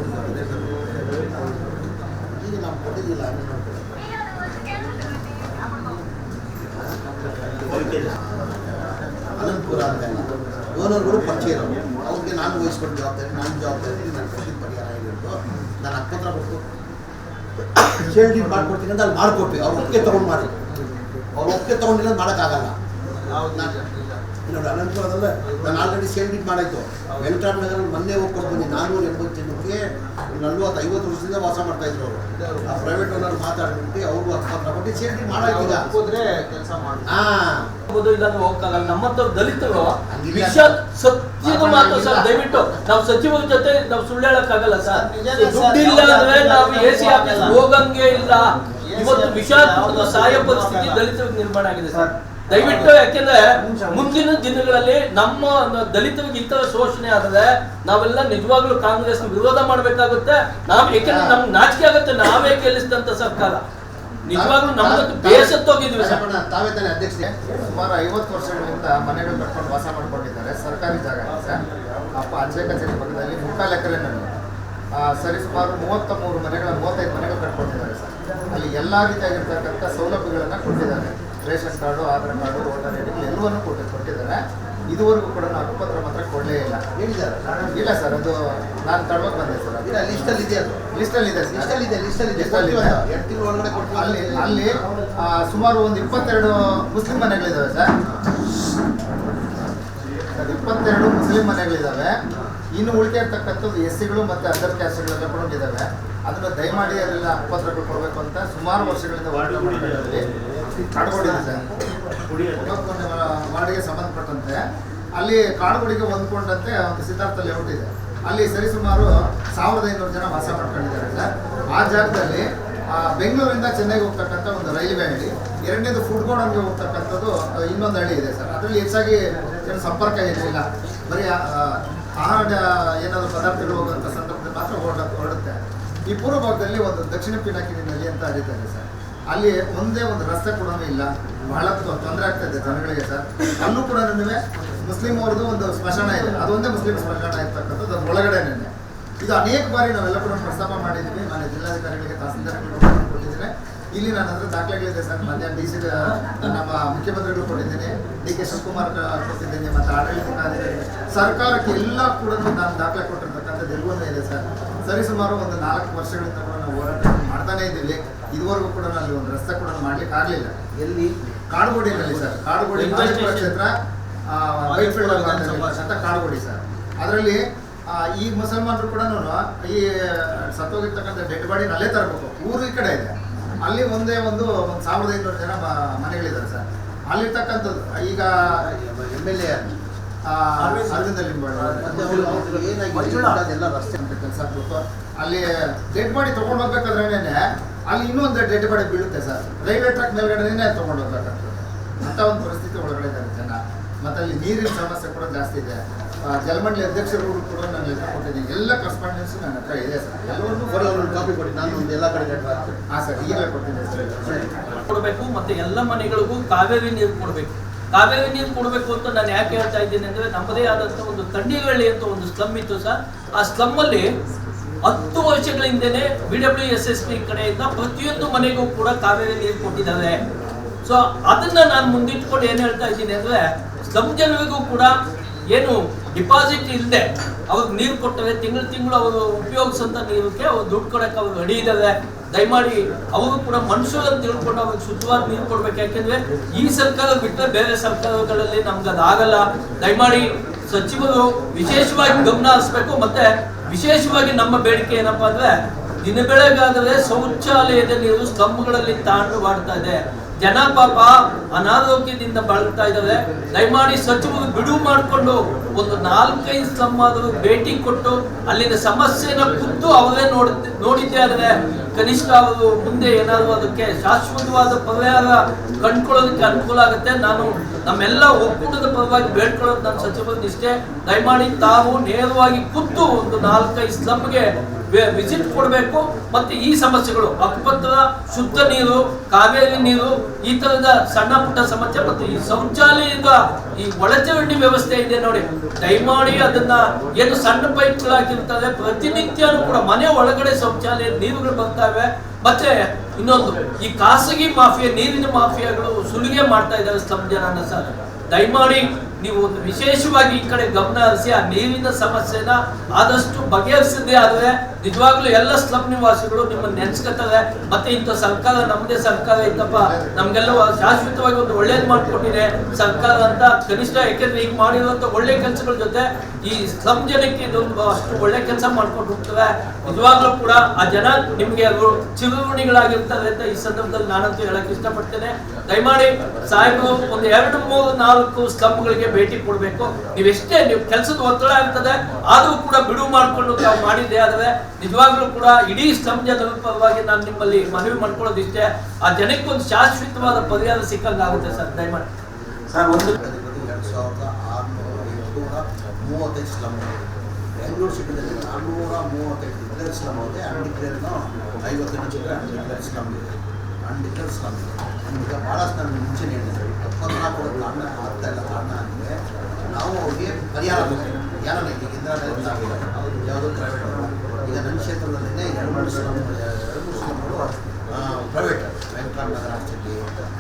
ಈಗ ನಾವು ಕೊಟ್ಟಿದ್ದಿಲ್ಲ. ಅನಂತಪುರ ಅಂತೆಲ್ಲ ಓನರ್ಗಳು ಪರಿಚಯ ಇರೋರು, ಅವ್ರಿಗೆ ನಾನು ವಹಿಸ್ಕೊಂಡು ಜವಾಬ್ದಾರಿ, ನನ್ನ ಕೊಟ್ಟಿದ್ದ ಪರಿಹಾರ ಆಗಿತ್ತು. ನಾನು ಹಕ್ಕುಪತ್ರ ಕೊಟ್ಟು ಶೇರ್ ಡೀಡ್ ಮಾಡ್ಕೊಡ್ತೀನಿ ಅಂತ ಅಲ್ಲಿ ಮಾಡಿಕೊಟ್ವಿ. ಅವ್ರು ಒಪ್ಪಿಗೆ ತೊಗೊಂಡು ಮಾಡಿ, ಅವ್ರು ಒಪ್ಪಿಗೆ ತೊಗೊಂಡಿಲ್ಲ ಮಾಡೋಕ್ಕಾಗಲ್ಲ. ನೋಡಿ ಅನಂತಪುರದಲ್ಲೇ ನಾನು ಆಲ್ರೆಡಿ ಶೇರ್ ಡೀಡ್ ಮಾಡಾಯ್ತು. ವೆಂಕಟರಾಮ ನಗರಲ್ಲಿ ಮೊನ್ನೆ ಹೋಗ್ಕೊಂಡು ಬಂದು 480 ಜನಕ್ಕೆ 40-50 ವರ್ಷದಿಂದ ವಾಸ ಮಾಡ್ತಾ ಇದ್ರು ಅವರು. ಆ ಪ್ರೈವೇಟ್ ಓನರ್ ಮಾತಾಡ್ಬಿಟ್ಟು ಅವ್ರಿಗೂ ಹಕ್ಕುಪತ್ರ ಕೊಟ್ಟು ಶೇರ್ ಡೀಡ್ ಮಾಡಾಯ್ತು. ಕೆಲಸ ಮಾಡಿ ಇಲ್ಲ ಹೋಗಕ್ಕಾಗಲ್ಲ. ನಮ್ಮಂತ ದಲಿತರು ಸತ್ಯದ ಮಾತು ಸರ್. ದಯವಿಟ್ಟು ನಾವು ಸಚಿವರ ಜೊತೆ ನಾವು ಸುಳ್ಳು ಹೇಳಕ್ಕಾಗಲ್ಲ ಸರ್. ದುಡ್ಡಿಲ್ಲ ಅಂದ್ರೆ ನಾವು AC ಆಫೀಸ್ ಹೋಗಂಗೆ ಇಲ್ಲ. ಇವತ್ತು ವಿಷಾದ ಸಾಯ ಪರಿಸ್ಥಿತಿ ದಲಿತರಿಗೆ ನಿರ್ಮಾಣ ಆಗಿದೆ ಸರ್. ದಯವಿಟ್ಟು, ಯಾಕೆಂದ್ರೆ ಮುಂದಿನ ದಿನಗಳಲ್ಲಿ ನಮ್ಮ ದಲಿತರಿಗೆ ಇಂಥ ಶೋಷಣೆ ಆದ್ರೆ ನಾವೆಲ್ಲ ನಿಜವಾಗ್ಲೂ ಕಾಂಗ್ರೆಸ್ ವಿರೋಧ ಮಾಡ್ಬೇಕಾಗುತ್ತೆ. ಯಾಕೆಂದ್ರೆ ನಮ್ಗೆ ನಾಚಿಕೆ ಆಗುತ್ತೆ. ನಾವೇ ಗೆಲ್ಲಿಸಿದಂತ ಸರ್ಕಾರ ನಿಜವಾಗ್ಲೂ ನಮ್ಗೆ ಬೇಸತ್ತೋಗಿದ್ವಿ ಸರ್. ತಾವೇ ತಾನೇ ಅಧ್ಯಕ್ಷ. ಸುಮಾರು 50 ವರ್ಷಗಳಿಂದ ಮನೆಗಳು ಕಟ್ಕೊಂಡು ವಾಸ ಮಾಡ್ಕೊಂಡಿದ್ದಾರೆ. ಸರ್ಕಾರಿ ಜಾಗ ಸರ್. ಅಪ್ಪ ಅಂಚೆ ಕಚೇರಿ ಪಕ್ಕದಲ್ಲಿ 3/4 ಎಕರೆನಲ್ಲಿ ಸರಿ ಸುಮಾರು 33 ಮನೆಗಳ 35 ಮನೆಗಳು ಕಟ್ಕೊಂಡಿದ್ದಾರೆ ಸರ್. ಅಲ್ಲಿ ಎಲ್ಲ ರೀತಿಯಾಗಿರ್ತಕ್ಕಂಥ ಸೌಲಭ್ಯಗಳನ್ನು ಕೊಟ್ಟಿದ್ದಾರೆ. Ration card, Aadhaar card, voter ID ಎಲ್ಲವನ್ನೂ ಕೊಟ್ಟಿದ್ದಾರೆ. ಇದುವರೆಗೂ ಕೂಡ ಹಕ್ಕುಪತ್ರ ಮಾತ್ರ ಕೊಡಲೇ ಇಲ್ಲ. ಹೇಳಿದ್ದಾರೆ ಇಲ್ಲ ಸರ್, ಅದು ನಾನು ತಡವಾಗಿ ಬಂದೆ ಸರ್. ಲಿಸ್ಟಲ್ಲಿ ಇದೆ, ಅದು ಲಿಸ್ಟಲ್ಲಿ ಇದೆ ಅಲ್ಲಿ ಸುಮಾರು ಒಂದು 22 ಮುಸ್ಲಿಂ ಮನೆಗಳಿದ್ದಾವೆ ಸರ್. 22 ಮುಸ್ಲಿಂ ಮನೆಗಳಿದ್ದಾವೆ. ಇನ್ನು ಉಳಿಕೆ ಇರ್ತಕ್ಕಂಥದ್ದು SCಗಳು ಮತ್ತು ಅದರ್ ಕ್ಯಾಸ್ಟ್ಗಳೆಲ್ಲ ಕೊಟ್ಟಿದ್ದಾವೆ. ಅದನ್ನು ದಯಮಾಡಿ ಅದೆಲ್ಲ ಹಕ್ಕುಪತ್ರಗಳು ಕೊಡಬೇಕು ಅಂತ ಸುಮಾರು ವರ್ಷಗಳಿಂದ ಹೋರಾಟ ಮಾಡ್ಕೊಂಡಿದ್ದೀವಿ. ಕಾಡುಗೋಡಿದೆ ಸರ್. ವಾರ್ಡ್ಗೆ ಸಂಬಂಧಪಟ್ಟಂತೆ ಅಲ್ಲಿ ಕಾಡುಗೋಡಿಗೆ ಹೊಂದ್ಕೊಂಡಂತೆ ಒಂದು ಸಿದ್ಧಾರ್ಥ ಲೇಔಟ್ ಇದೆ. ಅಲ್ಲಿ ಸರಿಸುಮಾರು 1500 ಜನ ವಾಸ ಮಾಡ್ಕೊಂಡಿದ್ದಾರೆ ಸರ್. ಆ ಜಾಗದಲ್ಲಿ ಬೆಂಗಳೂರಿಂದ ಚೆನ್ನೈಗೆ ಹೋಗ್ತಕ್ಕಂಥ ಒಂದು ರೈಲ್ವೆ ಹಳ್ಳಿ, ಎರಡನೇದು ಫುಡ್ ಗೋಡನ್ಗೆ ಹೋಗ್ತಕ್ಕಂಥದ್ದು ಇನ್ನೊಂದು ಹಳ್ಳಿ ಇದೆ ಸರ್. ಅದರಲ್ಲಿ ಹೆಚ್ಚಾಗಿ ಏನು ಸಂಪರ್ಕ ಏನಿಲ್ಲ. ಬರೀ ಆಹಾರ ಏನಾದರೂ ಪದಾರ್ಥಗಳು ಹೋಗುವಂಥ ಸಂದರ್ಭದಲ್ಲಿ ಮಾತ್ರ ಹೊರಡುತ್ತೆ. ಈ ಪೂರ್ವ ಭಾಗದಲ್ಲಿ ಒಂದು ದಕ್ಷಿಣ ಪಿನಾಕಿನಿ ನದಿ ಅಂತ ಹರಿತಾರೆ ಸರ್. ಅಲ್ಲಿ ಒಂದೇ ಒಂದು ರಸ್ತೆ ಕೂಡ ಇಲ್ಲ. ಬಹಳ ತೊಂದರೆ ಆಗ್ತಾ ಇದೆ ಜನಗಳಿಗೆ ಸರ್. ಅಲ್ಲೂ ಕೂಡ ಮುಸ್ಲಿಂ ಅವ್ರದ್ದು ಒಂದು ಸ್ಮಶಾನ ಇದೆ. ಅದೊಂದೇ ಮುಸ್ಲಿಂ ಸ್ಮಶಾನ ಇರ್ತಕ್ಕಂಥದ್ದು ಅದು ಒಳಗಡೆನೇ. ಇದು ಅನೇಕ ಬಾರಿ ನಾವೆಲ್ಲ ಕೂಡ ಪ್ರಸ್ತಾಪ ಮಾಡಿದ್ವಿ. ನಾನು ಜಿಲ್ಲಾಧಿಕಾರಿಗಳಿಗೆ, ತಹಸೀಲ್ದಾರ್ಗಳಿಗೆ ಕೊಟ್ಟಿದ್ದೇನೆ. ಇಲ್ಲಿ ನನ್ನ ಹತ್ರ ದಾಖಲೆಗಳಿದೆ ಸರ್. ಮಧ್ಯಾಹ್ನ DC ನಮ್ಮ ಮುಖ್ಯಮಂತ್ರಿಗಳು ಕೊಟ್ಟಿದ್ದೀನಿ, DK ಶಿವಕುಮಾರ್ ಕೊಟ್ಟಿದ್ದೀನಿ, ಮತ್ತು ಆಡಳಿತಾಧಿಕಾರಿಗಳಿಗೆ, ಸರ್ಕಾರಕ್ಕೆ ಎಲ್ಲ ಕೂಡ ನಾನು ದಾಖಲೆ ಕೊಟ್ಟಿರ್ತಕ್ಕಂಥದ್ದು ಎಲ್ಲವನ್ನೂ ಇದೆ ಸರ್. ಸರಿಸುಮಾರು ಒಂದು 4 ವರ್ಷಗಳಿಂದ ಕೂಡ ನಾವು ಹೋರಾಟ ಮಾಡ್ತಾನೆ ಇದ್ದೀವಿ. ಇದುವರೆಗೂ ಕೂಡ ಅಲ್ಲಿ ಒಂದು ರಸ್ತೆ ಕೂಡ ಮಾಡ್ಲಿಕ್ಕೆ ಆಗಲಿಲ್ಲ. ಎಲ್ಲಿ? ಕಾಡುಗೋಡಿನಲ್ಲಿ ಸರ್. ಕಾಡುಗೋಡಿ ಕ್ಷೇತ್ರ ಅಂತ ಕಾಡುಗೋಡಿ ಸರ್. ಅದರಲ್ಲಿ ಈ ಮುಸಲ್ಮಾನರು ಕೂಡ ಈ ಸತ್ತೋಗಿರ್ತಕ್ಕಂಥ ಡೆಡ್ ಬಾಡಿನ ಅಲ್ಲೇ ತರಬೇಕು. ಊರು ಈ ಕಡೆ ಇದೆ. ಅಲ್ಲಿ ಒಂದೇ ಒಂದು 1500 ಜನ ಮನೆಗಳಿದ್ದಾರೆ ಸರ್. ಅಲ್ಲಿರ್ತಕ್ಕಂಥದ್ದು ಈಗ MLA ಅರವಿಂದ ಲಿಂಬಾವಳಿ ಅದೆಲ್ಲ ರಸ್ತೆ ಅಂತ ಕೆಲಸ ಆಗ್ಬೇಕು. ಅಲ್ಲಿ ಡೆಡ್ ಬಾಡಿ ತೊಗೊಂಡು ಹೋಗ್ಬೇಕಾದ್ರೇನೆ ಅಲ್ಲಿ ಇನ್ನೊಂದು ಡೆಡ್ ಬಾಡಿ ಬೀಳುತ್ತೆ ಸರ್. ರೈಲ್ವೆ ಟ್ರ್ಯಾಕ್ ಮೇಲ್ಗಡೆನೇ ತೊಗೊಂಡು ಹೋಗ್ಬೇಕಂತ ಅಂಥ ಒಂದು ಪರಿಸ್ಥಿತಿ ಒಳಗಡೆ ಇದ್ದಾರೆ ಜನ. ಮತ್ತು ಅಲ್ಲಿ ನೀರಿನ ಸಮಸ್ಯೆ ಕೂಡ ಜಾಸ್ತಿ ಇದೆ. ಜಲಮಂಡಳಿ ಅಧ್ಯಕ್ಷರು ಕೂಡ ನಾನು ಲೆಕ್ಕ ಕೊಟ್ಟಿದ್ದೀನಿ. ಎಲ್ಲ ಕರೆಸ್ಪಾಂಡೆನ್ಸ್ ನನ್ನ ಹತ್ರ ಇದೆ ಸರ್. ಎಲ್ಲವನ್ನೂ ಕಾಪಿ ಕೊಡಿ, ನಾನು ಒಂದು ಎಲ್ಲ ಕಡೆ ಹಾಂ ಸರ್, ಈಗಲೇ ಕೊಡ್ತೀನಿ ಸರ್. ಕೊಡಬೇಕು. ಮತ್ತು ಎಲ್ಲ ಮನೆಗಳಿಗೂ ಕಾವೇರಿ ನೀರು ಕೊಡಬೇಕು. ಕಾವೇರಿ ನೀರು ಕೊಡಬೇಕು ಅಂತ ನಾನು ಯಾಕೆ ಹೇಳ್ತಾ ಇದ್ದೀನಿ ಅಂದರೆ, ನಮ್ಮದೇ ಆದಂಥ ಒಂದು ತಂಡಿಗಳ್ಳಿ ಅಂತ ಒಂದು ಸ್ಲಮ್ ಇತ್ತು ಸರ್. ಆ ಸ್ಲಮ್ಮಲ್ಲಿ 10 ವರ್ಷಗಳ ಹಿಂದೆನೆ BWSSP ಕಡೆಯಿಂದ ಪ್ರತಿಯೊಂದು ಮನೆಗೂ ಕೂಡ ಕಾವೇರಿ ನೀರು ಕೊಟ್ಟಿದ್ದಾರೆ. ಸೊ ಅದನ್ನ ನಾನು ಮುಂದಿಟ್ಕೊಂಡು ಏನು ಹೇಳ್ತಾ ಇದ್ದೀನಿ ಅಂದರೆ, ಸ್ಲಮ್ ಜನರಿಗೂ ಕೂಡ ಏನು ಡಿಪಾಸಿಟ್ ಇಲ್ಲದೆ ಅವ್ರಿಗೆ ನೀರು ಕೊಟ್ಟರೆ ತಿಂಗಳು ಅವರು ಉಪಯೋಗಿಸೋಂಥ ನೀರಕ್ಕೆ ಅವ್ರು ದುಡ್ಡು ಕೊಡೋಕೆ ಅವ್ರು ರೆಡಿ ಇದ್ದಾವೆ. ದಯಮಾಡಿ ಅವರು ಕೂಡ ಮನುಷ್ಯರನ್ನು ತಿಳ್ಕೊಂಡು ಅವ್ರಿಗೆ ಶುದ್ಧವಾದ ನೀರು ಕೊಡ್ಬೇಕು. ಯಾಕೆಂದ್ರೆ ಈ ಸರ್ಕಾರ ಬಿಟ್ಟರೆ ಬೇರೆ ಸರ್ಕಾರಗಳಲ್ಲಿ ನಮ್ಗೆ ಅದಾಗಲ್ಲ. ದಯಮಾಡಿ ಸಚಿವರು ವಿಶೇಷವಾಗಿ ಗಮನ ಹರಿಸಬೇಕು. ಮತ್ತೆ ವಿಶೇಷವಾಗಿ ನಮ್ಮ ಬೇಡಿಕೆ ಏನಪ್ಪಾ ಅಂದ್ರೆ, ದಿನ ಬೆಳಗಾದರೆ ಶೌಚಾಲಯದ ನೀರು ಸ್ತಂಭಗಳಲ್ಲಿ ತಾಂಡು ಮಾಡ್ತಾ ಇದೆ. ಜನ ಪಾಪ ಅನಾರೋಗ್ಯದಿಂದ ಬಳಲ್ತಾ ಇದ್ದಾರೆ. ದಯಮಾಡಿ ಸಚಿವರು ಬಿಡುವು ಮಾಡಿಕೊಂಡು ಒಂದು 4-5 ಸ್ತಂಭಾದರೂ ಭೇಟಿ ಕೊಟ್ಟು ಅಲ್ಲಿನ ಸಮಸ್ಯೆನ ಖುದ್ದು ಅವರೇ ನೋಡಿದ್ದೇ ಆದರೆ ಕನಿಷ್ಠ ಅವರು ಮುಂದೆ ಏನಾದರೂ ಅದಕ್ಕೆ ಶಾಶ್ವತವಾದ ಪರಿಹಾರ ಕಂಡುಕೊಳ್ಳೋದಕ್ಕೆ ಅನುಕೂಲ ಆಗುತ್ತೆ. ನಾನು ನಮ್ಮೆಲ್ಲ ಒಕ್ಕೂಟದ ಪರವಾಗಿ ಬೇಡ್ಕೊಳ್ಳೋದು ನನ್ನ ಸಚಿವರು ಇಷ್ಟೇ. ದಯಮಾಡಿ ತಾವು ನೇರವಾಗಿ ಖುದ್ದು ಒಂದು 4-5 ಸ್ಲಮ್ಗೆ ವಿಸಿಟ್ ಕೊಡಬೇಕು. ಮತ್ತೆ ಈ ಸಮಸ್ಯೆಗಳು ಅಕ್ಕಪತ್ರ, ಶುದ್ಧ ನೀರು, ಕಾವೇರಿ ನೀರು, ಈ ತರದ ಸಣ್ಣ ಪುಟ್ಟ ಸಮಸ್ಯೆ ಮತ್ತು ಈ ಶೌಚಾಲಯದ ಈ ಒಳಚರಂಡಿ ವ್ಯವಸ್ಥೆ ಇದೆ ನೋಡಿ, ದಯಮಾಡಿ ಅದನ್ನ ಏನು ಸಣ್ಣ ಪೈಪ್ಗಳಾಗಿರ್ತದೆ ಪ್ರತಿನಿತ್ಯನೂ ಕೂಡ ಮನೆ ಒಳಗಡೆ ಶೌಚಾಲಯ ನೀರುಗಳು ಬರ್ತಾವೆ. ಮತ್ತೆ ಇನ್ನೊಂದು, ಈ ಖಾಸಗಿ ಮಾಫಿಯಾ, ನೀರಿನ ಮಾಫಿಯಾಗಳು ಸುಲಿಗೆ ಮಾಡ್ತಾ ಇದ್ದಾರೆ ಸ್ಲಮ್ ಜನನ ಸರ್. ದಯಮಾಡಿ ನೀವು ಒಂದು ವಿಶೇಷವಾಗಿ ಈ ಕಡೆ ಗಮನ ಹರಿಸಿ ಆ ನೀರಿನ ಸಮಸ್ಯೆನ ಆದಷ್ಟು ಬಗೆಹರಿಸದೇ ಆದರೆ ನಿಜವಾಗ್ಲೂ ಎಲ್ಲ ಸ್ಲಮ್ ನಿವಾಸಿಗಳು ನಿಮ್ಮನ್ನು ನೆನೆಸ್ಕೊತಾರೆ. ಮತ್ತೆ ಇಂಥ ಸರ್ಕಾರ ನಮ್ಮದೇ ಸರ್ಕಾರ ಇತ್ತಪ್ಪ, ನಮ್ಗೆಲ್ಲ ಶಾಶ್ವತವಾಗಿ ಒಂದು ಒಳ್ಳೇದು ಮಾಡಿಕೊಟ್ಟಿದೆ ಸರ್ಕಾರ ಅಂತ ಕನಿಷ್ಠ. ಯಾಕೆಂದ್ರೆ ಈಗ ಮಾಡಿರುವಂತ ಒಳ್ಳೆ ಕೆಲಸಗಳ ಜೊತೆ ಈ ಸ್ಲಮ್ ಜನಕ್ಕೆ ಇದೊಂದು ಅಷ್ಟು ಒಳ್ಳೆ ಕೆಲಸ ಮಾಡ್ಕೊಂಡು ಹೋಗ್ತವೆ. ನಿಜವಾಗ್ಲೂ ಕೂಡ ಆ ಜನ ನಿಮ್ಗೆ ಚಿರುಣಿಗಳಾಗಿರ್ತಾರೆ ಅಂತ ಈ ಸಂದರ್ಭದಲ್ಲಿ ನಾನಂತೂ ಹೇಳಕ್ ಇಷ್ಟಪಡ್ತೇನೆ. ದಯಮಾಡಿ ಸಾಹೇಬರು ಒಂದು 2-3-4 ಸ್ಲಮ್ಗಳಿಗೆ ಭೇಟಿ ಕೊಡಬೇಕು. ನೀವೆಷ್ಟೇ ನೀವು ಕೆಲಸದ ಒತ್ತಡ ಆಗ್ತದೆ ಆದರೂ ಕೂಡ ಬಿಡುವು ಮಾಡಿಕೊಂಡು ತಾವು ಮಾಡಿದ್ದೆ ಆದರೆ ನಿಜವಾಗ್ಲೂ ಕೂಡ ಇಡೀ ಸ್ಲಮ್ ಜನರ ಪರವಾಗಿ ನಾನು ನಿಮ್ಮಲ್ಲಿ ಮನವಿ ಮಾಡ್ಕೊಳ್ಳೋದು ಇಷ್ಟೇ. ಆ ಜನಕ್ಕೆ ಒಂದು ಶಾಶ್ವತವಾದ ಪರಿಹಾರ ಸಿಕ್ಕಂಗಾಗುತ್ತೆ ಸರ್. ದಯಮಾಡಿ ಸರ್, ಒಂದು 2635 ಸ್ಲಮ್ ಬೆಂಗಳೂರು ಸಿಟಿಯಲ್ಲಿ 435 ಡಿಕ್ಲೇರ್ ಸ್ಲಮ್ ಇದೆ. ಅನ್ಡಿಕ್ಲೇರ್ನ 50 ಚಿತ್ರ ಅನ್ಡಿಕ್ಲೇರ್ ಸ್ಲಮ್ ಇದೆ. ಅನ್ಡಿಕ್ಲೇರ್ ಸ್ಲಮ್ ಇದೆ. ಈಗ ಭಾಳಷ್ಟು ನಾನು ಮುಂಚೆ ಹೇಳಿದೆ 24 ಕಾರಣ ಆಗ್ತಾ ಇಲ್ಲ. ಕಾರಣ ಅಂದರೆ ನಾವು ಅವ್ರಿಗೆ ಪರಿಹಾರ ಕೊಡ್ತೀವಿ. ಯಾರು ಈಗ ಯಾವುದೋ ಪ್ರೈವೇಟ್, ಈಗ ನನ್ನ ಕ್ಷೇತ್ರದಲ್ಲೇ 2-3 ಸ್ಲಮ್ಗಳು ಪ್ರೈವೇಟ್, ವೆಂಕಟರಾಮನಗರ ಆಸ್ಪತ್ರೆ,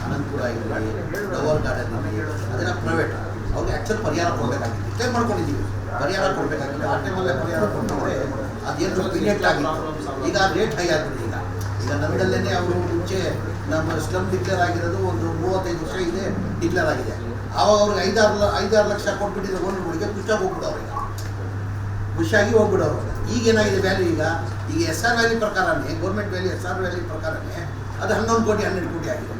ಅನಂತಪುರ ಇಲ್ಲಿ, ಡವರ್ ಗಾರ್ಡನ್ ಇಲ್ಲಿ, ಅದೆಲ್ಲ ಪ್ರೈವೇಟ್. ಅವ್ರಿಗೆ ಆ್ಯಕ್ಚುಲ್ ಪರಿಹಾರ ಕೊಡಬೇಕಾಗಿತ್ತು. ಇಷ್ಟೇ ಮಾಡ್ಕೊಂಡಿದ್ದೀವಿ, ಪರಿಹಾರ ಕೊಡಬೇಕಾಗಿತ್ತು. ಆ ಟೈಮಲ್ಲೇ ಪರಿಹಾರ ಕೊಟ್ಟರೆ ಅದೇನು ಇಮಿಡಿಯೇಟ್ ಆಗಿತ್ತು. ಈಗ ರೇಟ್ ಹೈ ಆಗ್ಬಿಟ್ಟಿದೆ. ಈಗ ನಮ್ಮದಲ್ಲೇ ಅವರು ಮುಂಚೆ ನಮ್ಮ ಸ್ಲಮ್ ಡಿಕ್ಲೇರ್ ಆಗಿರೋದು ಒಂದು 35 ವರ್ಷ ಇದೆ ಡಿಕ್ಲೇರ್ ಆಗಿದೆ. ಆವಾಗ ಅವ್ರಿಗೆ 5-6 ಲಕ್ಷ ಕೊಟ್ಬಿಟ್ಟಿದ್ರು ಗೋರ್ಮೆಂಟ್ಗಳಿಗೆ. ಖುಷಿಯಾಗಿ ಹೋಗ್ಬಿಡೋರು, ಈಗ ಖುಷಿಯಾಗಿ ಹೋಗ್ಬಿಡೋರು. ಈಗೇನಾಗಿದೆ ವ್ಯಾಲ್ಯೂ, ಈಗ SR ವ್ಯಾಲ್ಯೂ ಪ್ರಕಾರನೇ, ಗೌರ್ಮೆಂಟ್ ವ್ಯಾಲ್ಯೂ SR ವ್ಯಾಲ್ಯೂ ಪ್ರಕಾರನೇ ಅದು 11 ಕೋಟಿ 12 ಕೋಟಿ ಆಗಿದೆ.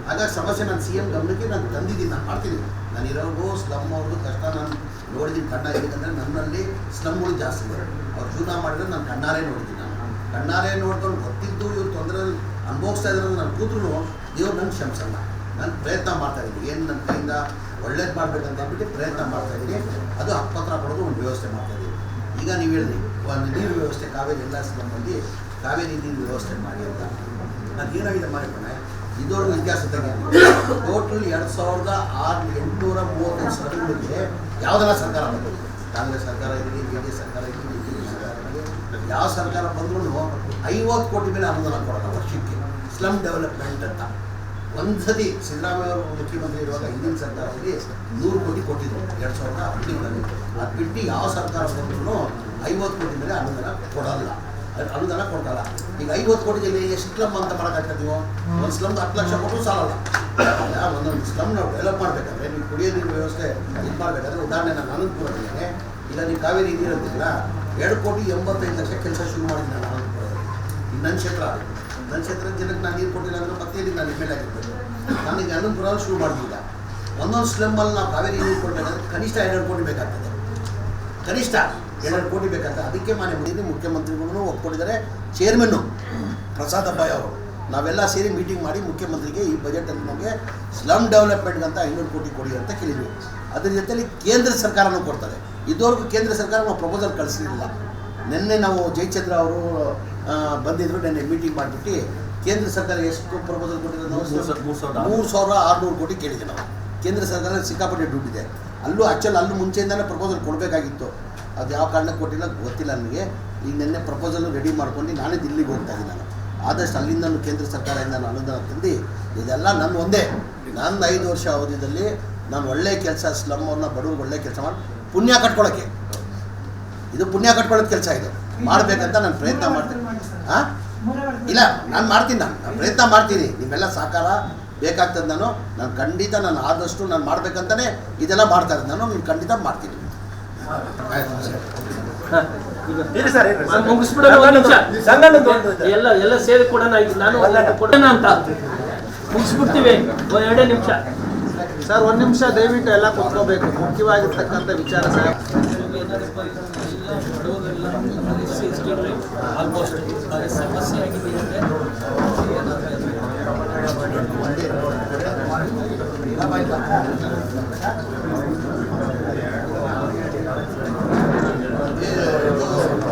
ಹಾಗಾಗಿ ಸಮಸ್ಯೆ ನಾನು CM ಗಮನಕ್ಕೆ ನಾನು ತಂದಿದ್ದೀನಿ, ನಾನು ಮಾಡ್ತೀನಿ. ನಾನು ಇರೋರ್ಗೂ ಸ್ಲಮ್ ಅವ್ರದ್ದು ಕಷ್ಟ ನಾನು ನೋಡಿದ್ದೀನಿ. ಕಣ್ಣ ಇದಕ್ಕಂದರೆ ನನ್ನಲ್ಲಿ ಸ್ಲಮ್ಗಳು ಜಾಸ್ತಿ ಇದೆ. ಅವ್ರು ಜೀವನ ಮಾಡಿದ್ರೆ ನಾನು ಕಣ್ಣಾರೇ ನೋಡಿದ್ದೀನಿ. ಕಣ್ಣಾರೇ ನೋಡ್ಕೊಂಡು ಗೊತ್ತಿದ್ದು ಇವ್ರು ತೊಂದರೆ ಅನುಭವಿಸ್ತಾ ಇದ್ರೆ ನಾನು ಕೂತ್ರು ದೇವ್ರು ನಂಗೆ ಕ್ಷಮಿಸಲ್ಲ. ನಾನು ಪ್ರಯತ್ನ ಮಾಡ್ತಾಯಿದ್ದೀನಿ, ಏನು ನನ್ನ ಕೈಯಿಂದ ಒಳ್ಳೇದು ಮಾಡಬೇಕಂತ ಅಂದ್ಬಿಟ್ಟು ಪ್ರಯತ್ನ ಮಾಡ್ತಾಯಿದ್ದೀನಿ. ಅದು ಹಕ್ಕುಪತ್ರ ಕೊಡೋದು ಒಂದು ವ್ಯವಸ್ಥೆ ಮಾಡ್ತಾಯಿದ್ದೀನಿ. ಈಗ ನೀವು ಹೇಳಿದ್ರಿ ಒಂದು ನೀರು ವ್ಯವಸ್ಥೆ ಕಾವೇರಿ ಎಲ್ಲ ಸ್ಲಮ್ಮಲ್ಲಿ ಕಾವೇರಿ ನೀರು ವ್ಯವಸ್ಥೆ ಮಾಡಿ ಅಂತ. ನಾನು ಏನಾಗಿದೆ ಮಾಡಿಕೊಂಡೆ, ಇದೊಂದು ಇತಿಹಾಸ ತೆಗೆದು ಟೋಟಲ್ 2835 ಸ್ಲಮ್ಗಳಿಗೆ ಯಾವುದೆಲ್ಲ ಸರ್ಕಾರ ಬಂದಿದೆ, ಕಾಂಗ್ರೆಸ್ ಸರ್ಕಾರ ಇರಲಿ, JDS ಸರ್ಕಾರ ಇರಲಿ, BJP ಸರ್ಕಾರ ಇರಲಿ, ಯಾವ ಸರ್ಕಾರ ಬಂದ್ರೂ 50 ಕೋಟಿ ಮೇಲೆ ಅನುದಾನ ಕೊಡೋಣ ವರ್ಷಕ್ಕೆ ಸ್ಲಮ್ ಡೆವಲಪ್ಮೆಂಟ್ ಅಂತ. ಒಂದು ಸತಿ ಸಿದ್ದರಾಮಯ್ಯ ಅವರು ಮುಖ್ಯಮಂತ್ರಿ ಇರುವಾಗ ಹಿಂದಿನ ಸರ್ಕಾರದಲ್ಲಿ 100 ಕೋಟಿ ಕೊಟ್ಟಿದ್ರು 2015ರಲ್ಲಿ. ಅದು ಬಿಟ್ಟು ಯಾವ ಸರ್ಕಾರ ಬಂದ್ರೂ 50 ಕೋಟಿ ಮೇಲೆ ಅನುದಾನ ಕೊಡಲ್ಲ, ಅನುದಾನ ಕೊಡ್ತಾರ. ಈಗ 50 ಕೋಟಿಯಲ್ಲಿ ಎಷ್ಟು ಸ್ಲಮ್ ಅಂತ ಮಾಡೋಕ್ಕಾಗ್ತದೆ? ನೀವು ಒಂದು ಸ್ಲಮ್ಗೆ 10 ಲಕ್ಷ ಕೊಟ್ಟರು ಸಾಲಲ್ಲ. ಒಂದೊಂದು ಸ್ಲಮ್ ನಾವು ಡೆವಲಪ್ ಮಾಡಬೇಕಂದ್ರೆ, ನೀವು ಕುಡಿಯೋ ನೀರು ವ್ಯವಸ್ಥೆ ಇದು ಮಾಡಬೇಕಾದ್ರೆ, ಉದಾಹರಣೆ ನಾನು ಅನಂತಪುರದಲ್ಲಿ ಈಗ ನೀವು ಕಾವೇರಿ ನೀರು ಅಂತಿದ್ದೀರಾ, 2,85,00,000 ಕೆಲಸ ಶುರು ಮಾಡಿದ್ದೀನಿ ನಾನು ಅನಂತಪುರದಲ್ಲಿ. ಈಗ ನನ್ನ ಕ್ಷೇತ್ರದ ಜನಕ್ಕೆ ನಾನು ನೀರು ಕೊಟ್ಟಿಲ್ಲ ಅಂದರೆ ಮತ್ತೆ ನಾನು ಮೇಲೆ ಆಗಿರ್ಬೇಕು. ನಾನು ಈಗ ಅನಂತಪುರದಲ್ಲಿ ಶುರು ಮಾಡಿದ್ದಿಲ್ಲ. ಒಂದೊಂದು ಸ್ಲಮ್ಮಲ್ಲಿ ನಾವು ಕಾವೇರಿ ನೀರು ಕೊಡಬೇಕಾದ್ರೆ ಕನಿಷ್ಠ 2 ಕೋಟಿ ಬೇಕಾಗ್ತದೆ, ಕನಿಷ್ಠ 2 ಕೋಟಿ ಬೇಕಾಗ್ತದೆ. ಅದಕ್ಕೆ ಮಾನ್ಯ ಮುಖ್ಯಮಂತ್ರಿಗಳು ಒಪ್ಕೊಂಡಿದ್ದಾರೆ. ಚೇರ್ಮನ್ನು ಪ್ರಸಾದ್ ಅಬ್ಬಾಯಿ ಅವರು ನಾವೆಲ್ಲ ಸೇರಿ ಮೀಟಿಂಗ್ ಮಾಡಿ ಮುಖ್ಯಮಂತ್ರಿಗೆ ಈ ಬಜೆಟಲ್ಲಿ ನಮಗೆ ಸ್ಲಮ್ ಡೆವಲಪ್ಮೆಂಟ್ಗಂತ 500 ಕೋಟಿ ಕೊಡಿ ಅಂತ ಕೇಳಿದ್ವಿ. ಅದ್ರ ಜೊತೆಲಿ ಕೇಂದ್ರ ಸರ್ಕಾರನೂ ಕೊಡ್ತಾರೆ. ಇದುವರೆಗೂ ಕೇಂದ್ರ ಸರ್ಕಾರ ನಾವು ಪ್ರಪೋಸಲ್ ಕಳಿಸಿರಲಿಲ್ಲ. ನಿನ್ನೆ ನಾವು ಜಯಚಂದ್ರ ಅವರು ಬಂದಿದ್ದರು, ನಿನ್ನೆ ಮೀಟಿಂಗ್ ಮಾಡಿಬಿಟ್ಟು ಕೇಂದ್ರ ಸರ್ಕಾರ ಎಷ್ಟು ಪ್ರಪೋಸಲ್ ಕೊಟ್ಟಿರೋದು ನಾವು 3,600 ಕೋಟಿ ಕೇಳಿದ್ವಿ ನಾವು. ಕೇಂದ್ರ ಸರ್ಕಾರ ಸಿಕ್ಕಾಪಟ್ಟೆ ದುಡ್ಡಿದೆ. ಅಲ್ಲೂ ಅಲ್ಲೂ ಮುಂಚೆಯಿಂದಲೇ ಪ್ರಪೋಸಲ್ ಕೊಡಬೇಕಾಗಿತ್ತು. ಅದು ಯಾವ ಕಾರಣಕ್ಕೆ ಕೊಟ್ಟಿಲ್ಲ ಗೊತ್ತಿಲ್ಲ ನನಗೆ. ಈಗ ನಿನ್ನೆ ಪ್ರಪೋಸಲ್ ರೆಡಿ ಮಾಡ್ಕೊಂಡು ನಾನೇ ದಿಲ್ಲಿಗೆ ಹೋಗ್ತಾ ಇದ್ದೀನಿ. ನಾನು ಆದಷ್ಟು ಅಲ್ಲಿಂದ ಕೇಂದ್ರ ಸರ್ಕಾರದಿಂದ ನಾನು ಅನುದಾನ ತಂದು ಇದೆಲ್ಲ ನನ್ನ ಒಂದೇ ನನ್ನ 5 ವರ್ಷ ಅವಧಿಯಲ್ಲಿ ನಾನು ಒಳ್ಳೆ ಕೆಲಸ ಸ್ಲಮ್ಮನ್ನು ಬಡವ್ರಿಗೆ ಒಳ್ಳೆ ಕೆಲಸ ಮಾಡಿ ಪುಣ್ಯ ಕಟ್ಕೊಳ್ಳೋಕ್ಕೆ, ಇದು ಪುಣ್ಯ ಕಟ್ಕೊಳ್ಳೋದು ಕೆಲಸ ಇದು ಮಾಡಬೇಕಂತ ನಾನು ಪ್ರಯತ್ನ ಮಾಡ್ತೀನಿ. ಹಾಂ ಇಲ್ಲ, ನಾನು ಮಾಡ್ತೀನಿ, ನಾನು ಪ್ರಯತ್ನ ಮಾಡ್ತೀನಿ. ನಿಮ್ಮೆಲ್ಲ ಸಹಕಾರ ಬೇಕಾಗ್ತದೆ. ನಾನು ಖಂಡಿತ ನಾನು ಆದಷ್ಟು ನಾನು ಮಾಡ್ಬೇಕಂತಾನೆ ಇದೆಲ್ಲ ಮಾಡ್ತಾ ಇರೋದು. ನಾನು ಖಂಡಿತ ಮಾಡ್ತೀನಿ. ಎಲ್ಲ ಸೇರಿ ಕೊಡೋಣ. ನಾನು ಕೊಡೋಣ ಅಂತ ಮುಗಿಸ್ಬಿಡ್ತೀವಿ. 2 ನಿಮಿಷ ಸರ್, 1 ನಿಮಿಷ ದಯವಿಟ್ಟು ಎಲ್ಲ ಕುತ್ಕೋಬೇಕು. ಮುಖ್ಯವಾಗಿರ್ತಕ್ಕಂಥ ವಿಚಾರ ಸರ್. ಆಲ್ಮೋಸ್ಟ್ ಸಮಸ್ಯೆ ಆಗಿದೆ.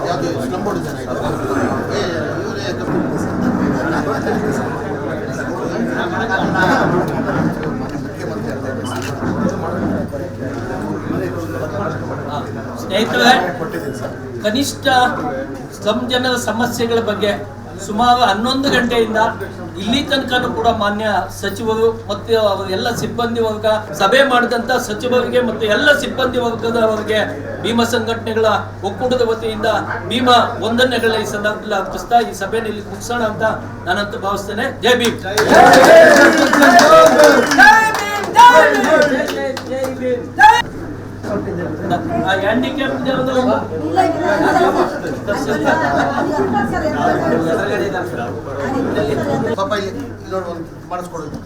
ಯಾವುದು ಸ್ಲಂಬೋರ್ಡ್ ಜನ ಸ್ನೇಹಿತರೆ, ಕನಿಷ್ಠ ಸ್ಲಮ್ ಜನರ ಸಮಸ್ಯೆಗಳ ಬಗ್ಗೆ ಸುಮಾರು 11 ಗಂಟೆಯಿಂದ ಇಲ್ಲಿ ತನಕನೂ ಕೂಡ ಮಾನ್ಯ ಸಚಿವರು ಮತ್ತು ಅವರ ಎಲ್ಲ ಸಿಬ್ಬಂದಿ ವರ್ಗ ಸಭೆ ಮಾಡಿದಂತ ಸಚಿವರಿಗೆ ಮತ್ತು ಎಲ್ಲ ಸಿಬ್ಬಂದಿ ವರ್ಗದವರಿಗೆ ಭೀಮಾ ಸಂಘಟನೆಗಳ ಒಕ್ಕೂಟದ ವತಿಯಿಂದ ಭೀಮಾ ವಂದನೆಗಳ ಈ ಸಂದರ್ಭದಲ್ಲಿ ಅರ್ಪಿಸ್ತಾ ಈ ಸಭೆಯನ್ನು ಇಲ್ಲಿ ಮುಗಿಸೋಣ ಅಂತ ನಾನಂತೂ ಭಾವಿಸ್ತೇನೆ. ಜೈ ಭೀಮ್. ಹ್ಯಾಂಡಿಕ್ಯಾಪ್ ಪಾಪ ಇಲ್ಲಿ ನೋಡಿ ಒಂದು ಮಾಡಿಸ್ಕೊಡೋದು.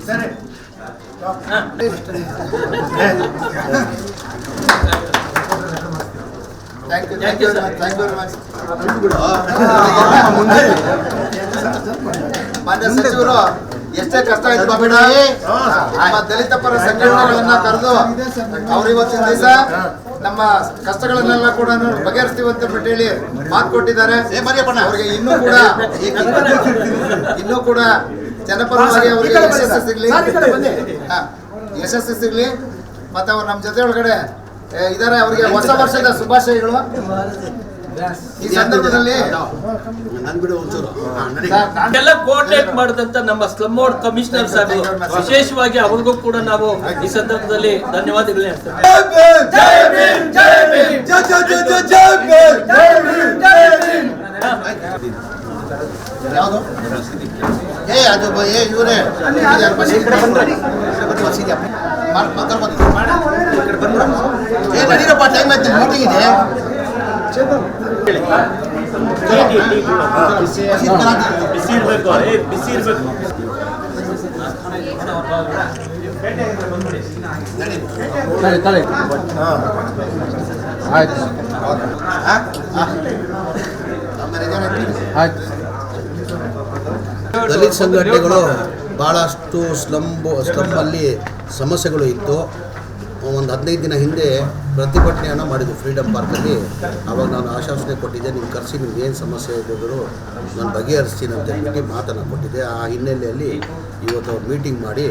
ಸರಿ, ಥ್ಯಾಂಕ್ ಯು ವೆರಿ ಮಚ್. ಮಾನ್ಯ ಸಚಿವರು ಎಷ್ಟೇ ಕಷ್ಟ ಆಯ್ತು ಬಾಬೇಡ, ನಮ್ಮ ದಲಿತ ಪರ ಸಂಘಟನೆಗಳನ್ನ ಕರೆದು ಅವ್ರು ಇವತ್ತಿನ ದಿವಸ ನಮ್ಮ ಕಷ್ಟಗಳನ್ನೆಲ್ಲ ಕೂಡ ಬಗೆಹರಿಸ್ತೀವಿ ಅಂತ ಹೇಳಿ ಮಾತು ಕೊಟ್ಟಿದ್ದಾರೆ. ಅವ್ರಿಗೆ ಇನ್ನೂ ಕೂಡ ಜನಪರವಾಗಿ ಅವರಿಗೆ ಯಶಸ್ಸು ಸಿಗ್ಲಿ. ಮತ್ತೆ ಅವ್ರು ನಮ್ಮ ಜೊತೆ ಒಳಗಡೆ ಇದಾರೆ. ಅವರಿಗೆ ಹೊಸ ವರ್ಷದ ಶುಭಾಶಯಗಳು. ಈ ಸಂದರ್ಭದಲ್ಲಿ ಎಲ್ಲ ಕೋಆರ್ಡಿನೇಟ್ ಮಾಡಿದಂತ ನಮ್ಮ ಸ್ಲಮ್ ಬೋರ್ಡ್ ಕಮಿಷನರ್ ಸಾಹೇಬ್ ವಿಶೇಷವಾಗಿ ಅವ್ರಿಗೂ ಕೂಡ ನಾವು ಈ ಸಂದರ್ಭದಲ್ಲಿ ಧನ್ಯವಾದಗಳು ಹೇಳ್ತೇವೆ. ಯಾವುದು ಅದು ಇವರೇ ನಡೀರಪ್ಪ, ಟೈಮ್ ಆಯ್ತು, ಮೀಟಿಂಗ್ ಇದೆ. ಬಿಸಿ ಇರಬೇಕು. ದಲಿತ ಸಂಘಟನೆಗಳು ಭಾಳಷ್ಟು ಸ್ಲಮ್ಮಲ್ಲಿ ಸಮಸ್ಯೆಗಳು ಇತ್ತು. ಒಂದು 15 ದಿನ ಹಿಂದೆ ಪ್ರತಿಭಟನೆಯನ್ನು ಮಾಡಿದ್ದು ಫ್ರೀಡಮ್ ಪಾರ್ಕಲ್ಲಿ. ಆವಾಗ ನಾನು ಆಶ್ವಾಸನೆ ಕೊಟ್ಟಿದ್ದೆ, ನೀವು ಕರೆಸಿ ನಿಮ್ಗೆ ಏನು ಸಮಸ್ಯೆ ಇದ್ದರೂ ನಾನು ಬಗೆಹರಿಸ್ತೀನಿ ಅಂತ ಹೇಳ್ಬಿಟ್ಟು ಮಾತನ್ನು ಕೊಟ್ಟಿದ್ದೆ. ಆ ಹಿನ್ನೆಲೆಯಲ್ಲಿ ಇವತ್ತು ಅವ್ರು ಮೀಟಿಂಗ್ ಮಾಡಿ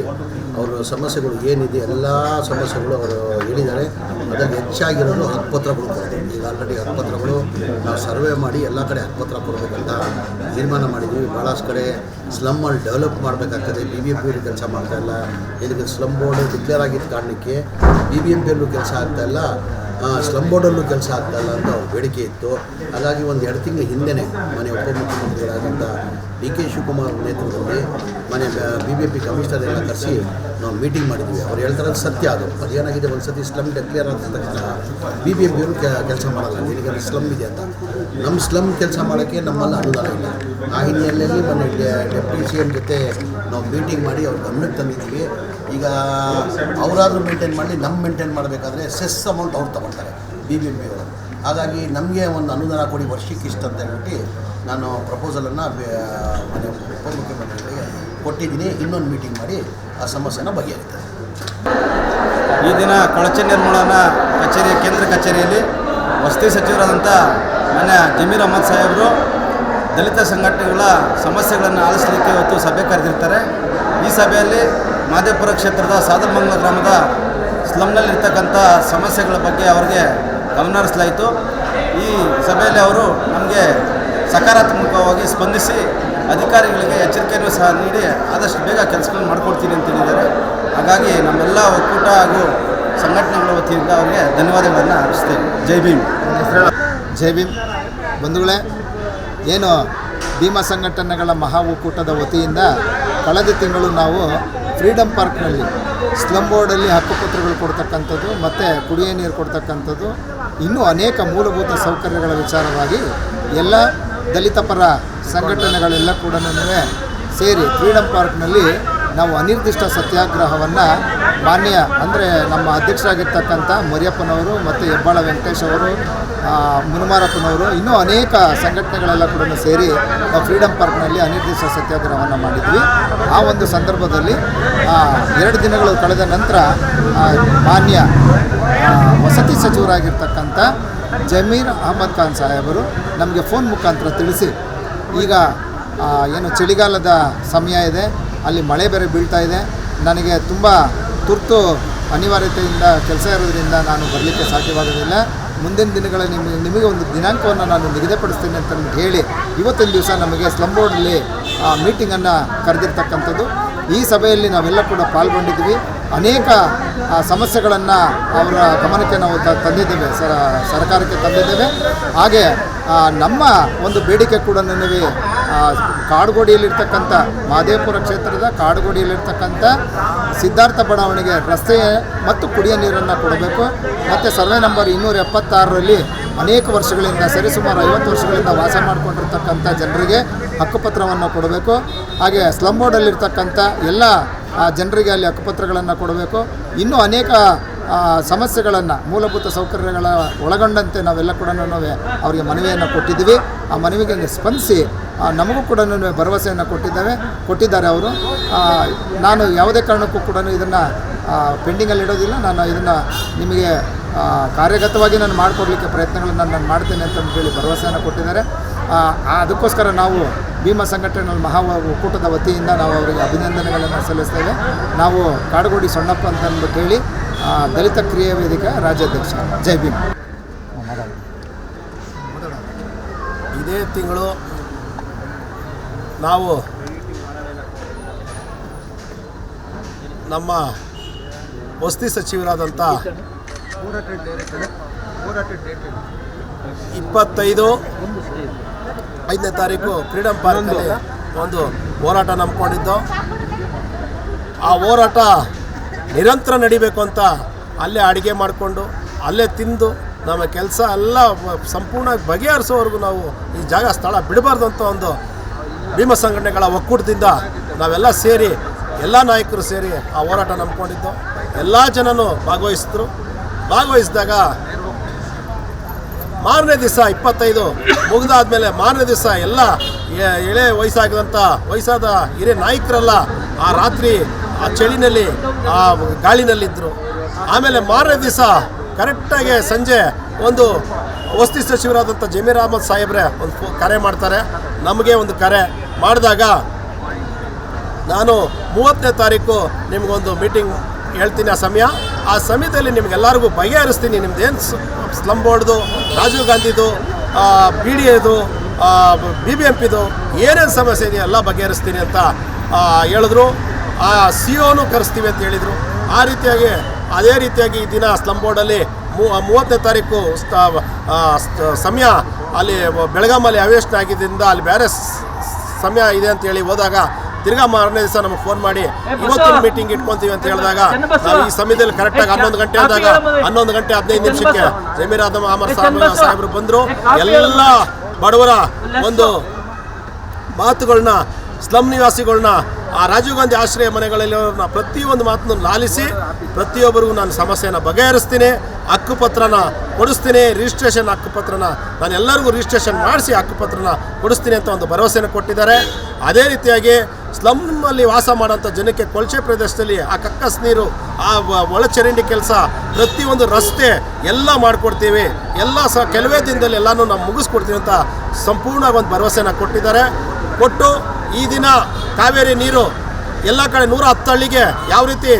ಅವರ ಸಮಸ್ಯೆಗಳು ಏನಿದೆ ಎಲ್ಲ ಸಮಸ್ಯೆಗಳು ಅವರು ಹೇಳಿದ್ದಾರೆ. ಅದರಲ್ಲಿ ಹೆಚ್ಚಾಗಿರೋದು ಹಕ್ಕುಪತ್ರಗಳು ಕೊಡ್ತೀವಿ. ಈಗ ಆಲ್ರೆಡಿ ಹಕ್ಕುಪತ್ರಗಳು ನಾವು ಸರ್ವೆ ಮಾಡಿ ಎಲ್ಲ ಕಡೆ ಹಕ್ಕುಪತ್ರ ಕೊಡಬೇಕಂತ ತೀರ್ಮಾನ ಮಾಡಿದ್ವಿ. ಭಾಳಷ್ಟು ಕಡೆ ಸ್ಲಮ್ಮಲ್ಲಿ ಡೆವಲಪ್ ಮಾಡಬೇಕಾಗ್ತದೆ. BBMP ಕೆಲಸ ಮಾಡ್ತಾಯಿಲ್ಲ. ಇದಕ್ಕೆ ಸ್ಲಮ್ ಬೋರ್ಡ್ ಡಿಕ್ಲೇರ್ ಆಗಿದ್ದ ಕಾರಣಕ್ಕೆ BBMPಯಲ್ಲೂ ಕೆಲಸ ಆಗ್ತಾಯಿಲ್ಲ, ಸ್ಲಮ್ ಬೋರ್ಡಲ್ಲೂ ಕೆಲಸ ಆಗ್ತಾಯಿಲ್ಲ ಅಂತ ಅವ್ರ ಬೇಡಿಕೆ ಇತ್ತು. ಹಾಗಾಗಿ ಒಂದು 2 ತಿಂಗಳ ಹಿಂದೆಯೇ ಮನೆ ಉಪಮುಖ್ಯಮಂತ್ರಿಗಳಾದಂಥ DK ಶಿವಕುಮಾರ್ ನೇತೃತ್ವದಲ್ಲಿ ಮನೆ BBMP ಕಮಿಷನರ್ ಎಲ್ಲ ಕರೆಸಿ ನಾವು ಮೀಟಿಂಗ್ ಮಾಡಿದ್ವಿ. ಅವ್ರು ಹೇಳ್ತಾರದು ಸತ್ಯ. ಅದೇನಾಗಿದೆ, ಒಂದು ಸತಿ ಸ್ಲಮ್ ಡಿಕ್ಲೇರ್ ಆದ ತಕ್ಷಣ BBMPಯವರು ಕೆಲಸ ಮಾಡಲ್ಲ. ನಿನಗೆ ಸ್ಲಮ್ ಇದೆ ಅಂತ. ನಮ್ಮ ಸ್ಲಮ್ ಕೆಲಸ ಮಾಡೋಕ್ಕೆ ನಮ್ಮಲ್ಲಿ ಅನುದಾನ ಇಲ್ಲ. ಆ ಹಿನ್ನೆಲೆಯಲ್ಲಿ ಮೊನ್ನೆ ಡೆಪ್ಟಿ CM ಜೊತೆ ನಾವು ಮೀಟಿಂಗ್ ಮಾಡಿ ಅವ್ರ ಗಮನಕ್ಕೆ ತಂದಿದ್ದೀವಿ. ಈಗ ಅವರಾದರೂ ಮೇಂಟೈನ್ ಮಾಡಲಿ, ನಮ್ಮ ಮೇಂಟೈನ್ ಮಾಡಬೇಕಾದ್ರೆ ಸೆಸ್ ಅಮೌಂಟ್ ಅವ್ರು ತಗೊಳ್ತಾರೆ BBMPಯವರು. ಹಾಗಾಗಿ ನಮಗೆ ಒಂದು ಅನುದಾನ ಕೊಡಿ ವರ್ಷಕ್ಕೆ ಇಷ್ಟು ಅಂತ ಹೇಳ್ಬಿಟ್ಟು ನಾನು ಪ್ರಪೋಸಲನ್ನು ಮನೆ ಉಪಮುಖ್ಯಮಂತ್ರಿಗಳಿಗೆ ಕೊಟ್ಟಿದ್ದೀನಿ. ಇನ್ನೊಂದು ಮೀಟಿಂಗ್ ಮಾಡಿ ಆ ಸಮಸ್ಯೆನ ಬಗೆಹರಿತಾರೆ. ಈ ದಿನ ಕೊಳಚೆ ನಿರ್ಮೂಲನಾ ಕೇಂದ್ರ ಕಚೇರಿಯಲ್ಲಿ ವಸತಿ ಸಚಿವರಾದಂಥ ಮಾನ್ಯ ಜಮೀರ್ ಅಹಮದ್ ಸಾಹೇಬರು ದಲಿತ ಸಂಘಟನೆಗಳ ಸಮಸ್ಯೆಗಳನ್ನು ಆಲಿಸಲಿಕ್ಕೆ ಇವತ್ತು ಸಭೆ ಕರೆದಿರ್ತಾರೆ. ಈ ಸಭೆಯಲ್ಲಿ ಮಾದೇಪುರ ಕ್ಷೇತ್ರದ ಸಾದರಮಂಗಲ ಗ್ರಾಮದ ಸ್ಲಮ್ನಲ್ಲಿರ್ತಕ್ಕಂಥ ಸಮಸ್ಯೆಗಳ ಬಗ್ಗೆ ಅವರಿಗೆ ಗಮನ ಹರಿಸಲಾಯಿತು. ಈ ಸಭೆಯಲ್ಲಿ ಅವರು ನಮಗೆ ಸಕಾರಾತ್ಮಕವಾಗಿ ಸ್ಪಂದಿಸಿ ಅಧಿಕಾರಿಗಳಿಗೆ ಎಚ್ಚರಿಕೆಯನ್ನು ಸಹ ನೀಡಿ ಆದಷ್ಟು ಬೇಗ ಕೆಲಸಗಳನ್ನು ಮಾಡಿಕೊಡ್ತೀನಿ ಅಂತ ಹೇಳಿದ್ದಾರೆ. ಹಾಗಾಗಿ ನಮ್ಮೆಲ್ಲ ಒಕ್ಕೂಟ ಹಾಗೂ ಸಂಘಟನೆಗಳ ವತಿಯಿಂದ ಅವರಿಗೆ ಧನ್ಯವಾದಗಳನ್ನು ಅರ್ಪಿಸ್ತೇವೆ. ಜೈ ಭೀಮ್. ಜೈ ಭೀಮ್. ಬಂಧುಗಳೇ, ಏನು ಭೀಮಾ ಸಂಘಟನೆಗಳ ಮಹಾ ಒಕ್ಕೂಟದ ವತಿಯಿಂದ ಕಳೆದ ತಿಂಗಳು ನಾವು ಫ್ರೀಡಮ್ ಪಾರ್ಕ್ನಲ್ಲಿ ಸ್ಲಮ್ ಬೋರ್ಡಲ್ಲಿ ಹಕ್ಕುಪತ್ರಗಳು ಕೊಡ್ತಕ್ಕಂಥದ್ದು ಮತ್ತು ಕುಡಿಯೋ ನೀರು ಕೊಡ್ತಕ್ಕಂಥದ್ದು ಇನ್ನೂ ಅನೇಕ ಮೂಲಭೂತ ಸೌಕರ್ಯಗಳ ವಿಚಾರವಾಗಿ ಎಲ್ಲ ದಲಿತ ಪರ ಸಂಘಟನೆಗಳೆಲ್ಲ ಕೂಡ ಸೇರಿ ಫ್ರೀಡಮ್ ಪಾರ್ಕ್ನಲ್ಲಿ ನಾವು ಅನಿರ್ದಿಷ್ಟ ಸತ್ಯಾಗ್ರಹವನ್ನು ಮಾನ್ಯ ಅಂದರೆ ನಮ್ಮ ಅಧ್ಯಕ್ಷರಾಗಿರ್ತಕ್ಕಂಥ ಮರಿಯಪ್ಪನವರು ಮತ್ತು ಹೆಬ್ಬಾಳ ವೆಂಕಟೇಶ್ ಅವರು, ಮುನುಮಾರಪ್ಪನವರು, ಇನ್ನೂ ಅನೇಕ ಸಂಘಟನೆಗಳೆಲ್ಲ ಕೂಡ ಸೇರಿ ನಾವು ಫ್ರೀಡಮ್ ಪಾರ್ಕ್ನಲ್ಲಿ ಅನಿರ್ದಿಷ್ಟ ಸತ್ಯಾಗ್ರಹವನ್ನು ಮಾಡಿದ್ವಿ. ಆ ಒಂದು ಸಂದರ್ಭದಲ್ಲಿ 2 ದಿನಗಳು ಕಳೆದ ನಂತರ ಮಾನ್ಯ ವಸತಿ ಸಚಿವರಾಗಿರ್ತಕ್ಕಂಥ ಜಮೀರ್ ಅಹಮದ್ ಖಾನ್ ಸಾಹೇಬರು ನಮಗೆ ಫೋನ್ ಮುಖಾಂತರ ತಿಳಿಸಿ, ಈಗ ಏನು ಚಳಿಗಾಲದ ಸಮಯ ಇದೆ, ಅಲ್ಲಿ ಮಳೆ ಬೇರೆ ಬೀಳ್ತಾ ಇದೆ, ನನಗೆ ತುಂಬ ತುರ್ತು ಅನಿವಾರ್ಯತೆಯಿಂದ ಕೆಲಸ ಇರೋದ್ರಿಂದ ನಾನು ಬರಲಿಕ್ಕೆ ಸಾಧ್ಯವಾಗೋದಿಲ್ಲ, ಮುಂದಿನ ದಿನಗಳ ನಿಮಗೆ ಒಂದು ದಿನಾಂಕವನ್ನು ನಾನು ನಿಗದಿಪಡಿಸ್ತೀನಿ ಅಂತ ಹೇಳಿ ಇವತ್ತಿನ ದಿವಸ ನಮಗೆ ಸ್ಲಮ್ ಬೋರ್ಡಲ್ಲಿ ಮೀಟಿಂಗನ್ನು ಕರೆದಿರ್ತಕ್ಕಂಥದ್ದು. ಈ ಸಭೆಯಲ್ಲಿ ನಾವೆಲ್ಲ ಕೂಡ ಪಾಲ್ಗೊಂಡಿದ್ವಿ. ಅನೇಕ ಸಮಸ್ಯೆಗಳನ್ನು ಅವರ ಗಮನಕ್ಕೆ ನಾವು ತಂದಿದ್ದೇವೆ, ಸರ್ಕಾರಕ್ಕೆ ತಂದಿದ್ದೇವೆ. ಹಾಗೆ ನಮ್ಮ ಒಂದು ಬೇಡಿಕೆ ಕೂಡ ಕಾಡುಗೋಡಿಯಲ್ಲಿರ್ತಕ್ಕಂಥ ಮಹದೇವಪುರ ಕ್ಷೇತ್ರದ ಕಾಡುಗೋಡಿಯಲ್ಲಿರ್ತಕ್ಕಂಥ ಸಿದ್ಧಾರ್ಥ ಬಡಾವಣೆಗೆ ರಸ್ತೆ ಮತ್ತು ಕುಡಿಯೋ ನೀರನ್ನು ಕೊಡಬೇಕು. ಮತ್ತು ಸರ್ವೆ ನಂಬರ್ 276ರಲ್ಲಿ ಅನೇಕ ವರ್ಷಗಳಿಂದ ಸರಿಸುಮಾರು 50 ವರ್ಷಗಳಿಂದ ವಾಸ ಮಾಡಿಕೊಂಡಿರ್ತಕ್ಕಂಥ ಜನರಿಗೆ ಹಕ್ಕುಪತ್ರವನ್ನು ಕೊಡಬೇಕು. ಹಾಗೆ ಸ್ಲಮ್ ಬೋರ್ಡಲ್ಲಿರ್ತಕ್ಕಂಥ ಎಲ್ಲ ಜನರಿಗೆ ಅಲ್ಲಿ ಹಕ್ಕುಪತ್ರಗಳನ್ನು ಕೊಡಬೇಕು. ಇನ್ನೂ ಅನೇಕ ಸಮಸ್ಯೆಗಳನ್ನು ಮೂಲಭೂತ ಸೌಕರ್ಯಗಳ ಒಳಗೊಂಡಂತೆ ನಾವೆಲ್ಲ ಕೂಡ ಅವರಿಗೆ ಮನವಿಯನ್ನು ಕೊಟ್ಟಿದ್ದೀವಿ. ಆ ಮನವಿಗೆ ಸ್ಪಂದಿಸಿ ನಮಗೂ ಕೂಡ ಭರವಸೆಯನ್ನು ಕೊಟ್ಟಿದ್ದಾರೆ ಅವರು. ನಾನು ಯಾವುದೇ ಕಾರಣಕ್ಕೂ ಕೂಡ ಇದನ್ನು ಪೆಂಡಿಂಗಲ್ಲಿ ಇಡೋದಿಲ್ಲ, ನಾನು ಇದನ್ನು ನಿಮಗೆ ಕಾರ್ಯಗತವಾಗಿ ನಾನು ಮಾಡಿಕೊಡ್ಲಿಕ್ಕೆ ಪ್ರಯತ್ನಗಳನ್ನು ನಾನು ಮಾಡ್ತೇನೆ ಅಂತ ಹೇಳಿ ಭರವಸೆಯನ್ನು ಕೊಟ್ಟಿದ್ದಾರೆ. ಅದಕ್ಕೋಸ್ಕರ ನಾವು ಭೀಮಾ ಸಂಘಟನೆ ಮಹಾ ಒಕ್ಕೂಟದ ವತಿಯಿಂದ ನಾವು ಅವರಿಗೆ ಅಭಿನಂದನೆಗಳನ್ನು ಸಲ್ಲಿಸ್ತೇವೆ. ನಾವು ಕಾಡುಗೋಡಿ ಸೊಣ್ಣಪ್ಪ ಅಂತ ಅಂದ್ಬಿಟ್ಟು ಹೇಳಿ ದಲಿತ ಕ್ರಿಯಾ ವೇದಿಕೆ ರಾಜ್ಯಾಧ್ಯಕ್ಷ. ಜೈ ಭೀಮ್. ಇದೇ ತಿಂಗಳು ನಾವು ನಮ್ಮ ವಸತಿ ಸಚಿವರಾದಂಥ 25ನೇ ತಾರೀಕು ಫ್ರೀಡಮ್ ಪಾರ್ಕಲ್ಲಿ ಒಂದು ಹೋರಾಟ ನಂಬ್ಕೊಂಡಿದ್ದು, ಆ ಹೋರಾಟ ನಿರಂತರ ನಡಿಬೇಕು ಅಂತ ಅಲ್ಲೇ ಅಡುಗೆ ಮಾಡಿಕೊಂಡು ಅಲ್ಲೇ ತಿಂದು ನಮ್ಮ ಕೆಲಸ ಎಲ್ಲ ಸಂಪೂರ್ಣ ಬಗೆಹರಿಸೋವರೆಗೂ ನಾವು ಈ ಜಾಗ ಸ್ಥಳ ಬಿಡಬಾರ್ದು ಅಂತ ಒಂದು ಭೀಮಾ ಸಂಘಟನೆಗಳ ಒಕ್ಕೂಟದಿಂದ ನಾವೆಲ್ಲ ಸೇರಿ ಎಲ್ಲ ನಾಯಕರು ಸೇರಿ ಆ ಹೋರಾಟ ನಂಬ್ಕೊಂಡಿದ್ದು. ಎಲ್ಲ ಜನನೂ ಭಾಗವಹಿಸಿದಾಗ ಮಾರನೇ ದಿವಸ 25 ಮುಗಿದಾದ್ಮೇಲೆ ಮಾರನೇ ದಿವಸ ಎಲ್ಲ ಎಳೆ ವಯಸ್ಸಾದ ಹಿರಿಯ ನಾಯಕರೆಲ್ಲ ಆ ರಾತ್ರಿ ಆ ಚಳಿನಲ್ಲಿ ಆ ಗಾಳಿನಲ್ಲಿದ್ದರು. ಆಮೇಲೆ ಮಾರನೇ ದಿವಸ ಕರೆಕ್ಟಾಗಿ ಸಂಜೆ ಒಂದು ವಸತಿ ಸಚಿವರಾದಂಥ ಜಮೀರ್ ಅಹಮದ್ ಸಾಹೇಬ್ರೆ ಒಂದು ಕರೆ ಮಾಡ್ತಾರೆ. ನಮಗೆ ಒಂದು ಕರೆ ಮಾಡಿದಾಗ ನಾನು 30ನೇ ತಾರೀಕು ನಿಮಗೊಂದು ಮೀಟಿಂಗ್ ಹೇಳ್ತೀನಿ, ಆ ಸಮಯದಲ್ಲಿ ನಿಮಗೆಲ್ಲರಿಗೂ ಬಗೆಹರಿಸ್ತೀನಿ, ನಿಮ್ದೇನು ಸ್ಲಮ್ ಬೋರ್ಡ್ದು, ರಾಜೀವ್ ಗಾಂಧಿದು, BDAದು, BBMPದು ಏನೇನು ಸಮಸ್ಯೆ ಇದೆಯೋ ಎಲ್ಲ ಬಗೆಹರಿಸ್ತೀನಿ ಅಂತ ಹೇಳಿದ್ರು. ಆ CO ಕರೆಸ್ತೀವಿ ಅಂತ ಹೇಳಿದರು. ಅದೇ ರೀತಿಯಾಗಿ ಈ ದಿನ ಸ್ಲಮ್ ಬೋರ್ಡಲ್ಲಿ 30ನೇ ತಾರೀಕು ಸಮಯ ಅಲ್ಲಿ ಬೆಳಗಾಮಲ್ಲಿ ಅವೇಶನ ಆಗಿದ್ದರಿಂದ ಅಲ್ಲಿ ಬೇರೆ ಸಮಯ ಇದೆ ಅಂತೇಳಿ ಹೋದಾಗ ತಿರ್ಗಾ ಮಾರನೇ ದಿವಸ ನಮಗೆ ಫೋನ್ ಮಾಡಿ ಇವತ್ತಿನ ಮೀಟಿಂಗ್ ಇಟ್ಕೊತೀವಿ ಅಂತ ಹೇಳಿದಾಗ ನಾವು ಈ ಸಮಯದಲ್ಲಿ ಕರೆಕ್ಟಾಗಿ 11 ಗಂಟೆ ಆದಾಗ 11 ಗಂಟೆ 15 ನಿಮಿಷಕ್ಕೆ ಜಮೀರ್ ಅಹಮದ್ ಸಾಹೇಬರು ಬಂದರು. ಎಲ್ಲ ಬಡವರ ಒಂದು ಮಾತುಗಳನ್ನ, ಸ್ಲಮ್ ನಿವಾಸಿಗಳನ್ನ, ಆ ರಾಜೀವ್ ಗಾಂಧಿ ಆಶ್ರಯ ಮನೆಗಳಲ್ಲಿರೋರನ್ನ ಪ್ರತಿಯೊಂದು ಮಾತನ್ನು ಲಾಲಿಸಿ ಪ್ರತಿಯೊಬ್ಬರಿಗೂ ನಾನು ಸಮಸ್ಯೆಯನ್ನು ಬಗೆಹರಿಸ್ತೀನಿ, ಹಕ್ಕುಪತ್ರನ ಕೊಡಿಸ್ತೀನಿ, ರಿಜಿಸ್ಟ್ರೇಷನ್ ಹಕ್ಕುಪತ್ರನ ನಾನು ಎಲ್ಲರಿಗೂ ರಿಜಿಸ್ಟ್ರೇಷನ್ ಮಾಡಿಸಿ ಹಕ್ಕುಪತ್ರನ ಕೊಡಿಸ್ತೀನಿ ಅಂತ ಒಂದು ಭರವಸೆಯನ್ನು ಕೊಟ್ಟಿದ್ದಾರೆ. ಅದೇ ರೀತಿಯಾಗಿ ಸ್ಲಮ್ನಲ್ಲಿ ವಾಸ ಮಾಡೋಂಥ ಜನಕ್ಕೆ ಕೊಳಚೆ ಪ್ರದೇಶದಲ್ಲಿ ಆ ಕಕ್ಕಸ್ ನೀರು, ಆ ಒಳಚರಂಡಿ ಕೆಲಸ, ಪ್ರತಿಯೊಂದು ರಸ್ತೆ ಎಲ್ಲ ಮಾಡಿಕೊಡ್ತೀವಿ, ಎಲ್ಲ ಕೆಲವೇ ದಿನದಲ್ಲಿ ಎಲ್ಲನೂ ನಾವು ಮುಗಿಸ್ಕೊಡ್ತೀವಿ ಅಂತ ಸಂಪೂರ್ಣವಾಗಿ ಒಂದು ಭರವಸೆಯನ್ನು ಕೊಟ್ಟು ಈ ದಿನ ಕಾವೇರಿ ನೀರು ಎಲ್ಲ ಕಡೆ 110 ಹಳ್ಳಿಗೆ ಯಾವ ರೀತಿ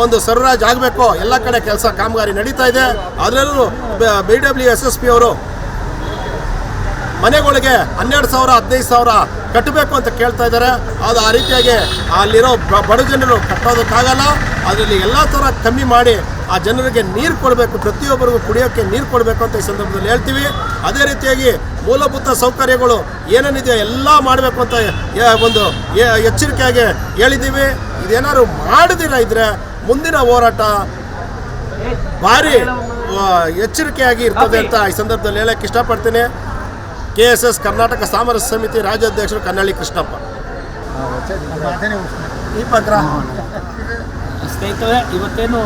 ಒಂದು ಸರಬರಾಜು ಆಗಬೇಕೋ ಎಲ್ಲ ಕಡೆ ಕೆಲಸ ಕಾಮಗಾರಿ ನಡೀತಾ ಇದೆ. ಅದರಲ್ಲೂ BWSSP ಅವರು ಮನೆಗಳಿಗೆ 12,000 15,000 ಕಟ್ಟಬೇಕು ಅಂತ ಕೇಳ್ತಾ ಇದ್ದಾರೆ. ಅದು ಆ ರೀತಿಯಾಗಿ ಅಲ್ಲಿರೋ ಬಡ ಜನರು ಕಟ್ಟೋದಕ್ಕಾಗಲ್ಲ. ಅದರಲ್ಲಿ ಎಲ್ಲ ಥರ ಕಮ್ಮಿ ಮಾಡಿ ಆ ಜನರಿಗೆ ನೀರು ಕೊಡಬೇಕು, ಪ್ರತಿಯೊಬ್ಬರಿಗೂ ಕುಡಿಯೋಕ್ಕೆ ನೀರು ಕೊಡಬೇಕು ಅಂತ ಈ ಸಂದರ್ಭದಲ್ಲಿ ಹೇಳ್ತೀವಿ. ಅದೇ ರೀತಿಯಾಗಿ ಮೂಲಭೂತ ಸೌಕರ್ಯಗಳು ಏನೇನಿದೆಯೋ ಎಲ್ಲ ಮಾಡಬೇಕು ಅಂತ ಒಂದು ಎಚ್ಚರಿಕೆಯಾಗಿ ಹೇಳಿದ್ದೀವಿ. ಇದೇನಾದ್ರು ಮಾಡದಿರ ಇದ್ರೆ ಮುಂದಿನ ಹೋರಾಟ ಭಾರಿ ಎಚ್ಚರಿಕೆಯಾಗಿ ಇರ್ತದೆ ಅಂತ ಈ ಸಂದರ್ಭದಲ್ಲಿ ಹೇಳಕ್ಕೆ ಇಷ್ಟಪಡ್ತೀನಿ. KSS ಕರ್ನಾಟಕ ಸಾಮರಸ್ಯ ಸಮಿತಿ ರಾಜ್ಯಾಧ್ಯಕ್ಷರು ಕನ್ನಳ್ಳಿ ಕೃಷ್ಣಪ್ಪ. ಸ್ನೇಹಿತರೆ, ಇವತ್ತೇನು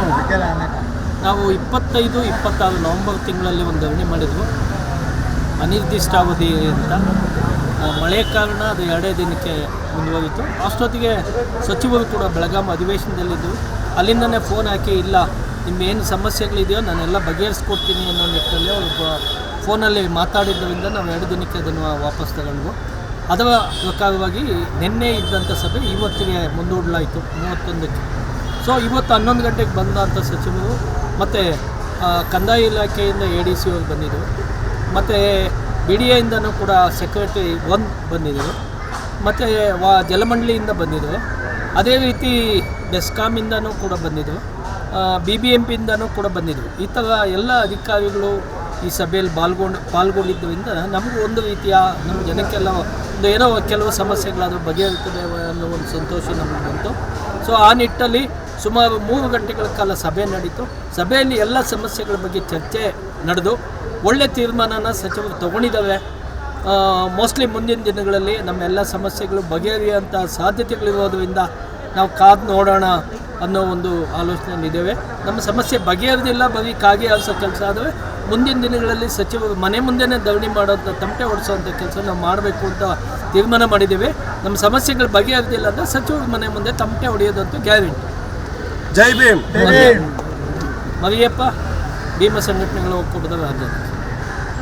ನಾವು 25-26 ನವೆಂಬರ್ ತಿಂಗಳಲ್ಲಿ ಒಂದು ಧರಣಿ ಮಾಡಿದ್ವು, ಅನಿರ್ದಿಷ್ಟಾವಧಿ ಅಂತ. ಮಳೆ ಕಾರಣ ಅದು 2 ದಿನಕ್ಕೆ ಮುಂದುವರಿತು. ಅಷ್ಟೊತ್ತಿಗೆ ಸಚಿವರು ಕೂಡ ಬೆಳಗಾಂ ಅಧಿವೇಶನದಲ್ಲಿದ್ದರು. ಅಲ್ಲಿಂದನೇ ಫೋನ್ ಹಾಕಿ, ಇಲ್ಲ ನಿಮ್ಮೇನು ಸಮಸ್ಯೆಗಳಿದೆಯೋ ನಾನೆಲ್ಲ ಬಗೆಹರಿಸ್ಕೊಡ್ತೀನಿ ಅನ್ನೋ ನಿಟ್ಟಿನಲ್ಲಿ ಅವರು ಫೋನಲ್ಲಿ ಮಾತಾಡಿದ್ದರಿಂದ ನಾವು 2 ದಿನಕ್ಕೆ ಅದನ್ನು ವಾಪಸ್ ತಗೊಂಡ್ವು. ಅದರ ಪ್ರಕಾರವಾಗಿ ನಿನ್ನೆ ಇದ್ದಂಥ ಸಭೆ ಇವತ್ತಿಗೆ ಮುಂದೂಡಲಾಯಿತು 31ಕ್ಕೆ. ಸೊ ಇವತ್ತು 11 ಗಂಟೆಗೆ ಬಂದಂಥ ಸಚಿವರು ಮತ್ತು ಕಂದಾಯ ಇಲಾಖೆಯಿಂದ ADC ಅವರು ಬಂದಿದ್ದರು, ಮತ್ತು BDAಯಿಂದನೂ ಕೂಡ ಸೆಕ್ರೆಟರಿ 1 ಬಂದಿದ್ದರು, ಮತ್ತು ಜಲಮಂಡಳಿಯಿಂದ ಬಂದಿದ್ದರು, ಅದೇ ರೀತಿ ಬೆಸ್ಕಾಮಿಂದನೂ ಕೂಡ ಬಂದಿದ್ದರು, BBMPಯಿಂದನೂ ಕೂಡ ಬಂದಿದ್ದರು. ಈ ಥರ ಎಲ್ಲ ಅಧಿಕಾರಿಗಳು ಈ ಸಭೆಯಲ್ಲಿ ಪಾಲ್ಗೊಂಡಿದ್ದರಿಂದ ನಮಗೂ ಒಂದು ರೀತಿಯ ನಮ್ಮ ಜನಕ್ಕೆಲ್ಲ ಏನೋ ಕೆಲವು ಸಮಸ್ಯೆಗಳಾದರೂ ಬಗೆಹರಿತದೆ ಅನ್ನೋ ಒಂದು ಸಂತೋಷ ನಮಗೆ ಬಂತು. ಸೊ ಆ ನಿಟ್ಟಲ್ಲಿ ಸುಮಾರು 3 ಗಂಟೆಗಳ ಕಾಲ ಸಭೆ ನಡೀತು. ಸಭೆಯಲ್ಲಿ ಎಲ್ಲ ಸಮಸ್ಯೆಗಳ ಬಗ್ಗೆ ಚರ್ಚೆ ನಡೆದು ಒಳ್ಳೆ ತೀರ್ಮಾನನ ಸಚಿವರು ತಗೊಂಡಿದ್ದಾವೆ. ಮೋಸ್ಟ್ಲಿ ಮುಂದಿನ ದಿನಗಳಲ್ಲಿ ನಮ್ಮೆಲ್ಲ ಸಮಸ್ಯೆಗಳು ಬಗೆಹರಿಯುವಂಥ ಸಾಧ್ಯತೆಗಳಿರೋದ್ರಿಂದ ನಾವು ಕಾದು ನೋಡೋಣ ಅನ್ನೋ ಒಂದು ಆಲೋಚನೆಯಲ್ಲಿದ್ದೇವೆ. ನಮ್ಮ ಸಮಸ್ಯೆ ಬಗೆಹರಿದಿಲ್ಲ, ಬರೀ ಕಾಗೆ ಆರಿಸೋ ಕೆಲಸ ಆದರೆ ಮುಂದಿನ ದಿನಗಳಲ್ಲಿ ಸಚಿವರು ಮನೆ ಮುಂದೆನೇ ಧರಣಿ ಮಾಡೋಂಥ ತಮಟೆ ಹೊಡಿಸೋವಂಥ ಕೆಲಸ ನಾವು ಮಾಡಬೇಕು ಅಂತ ತೀರ್ಮಾನ ಮಾಡಿದ್ದೇವೆ. ನಮ್ಮ ಸಮಸ್ಯೆಗಳು ಬಗೆಹರಿದಿಲ್ಲ ಅಂದರೆ ಸಚಿವರು ಮನೆ ಮುಂದೆ ತಮಟೆ ಹೊಡೆಯೋದಂತೂ ಗ್ಯಾರಂಟಿ. ಜೈ ಭೀಮ್. ಮರಿಯಪ್ಪ, ಭೀಮ ಸಂಘಟನೆಗಳ ಒಕ್ಕೂಟದ ರಾಜ್ಯ.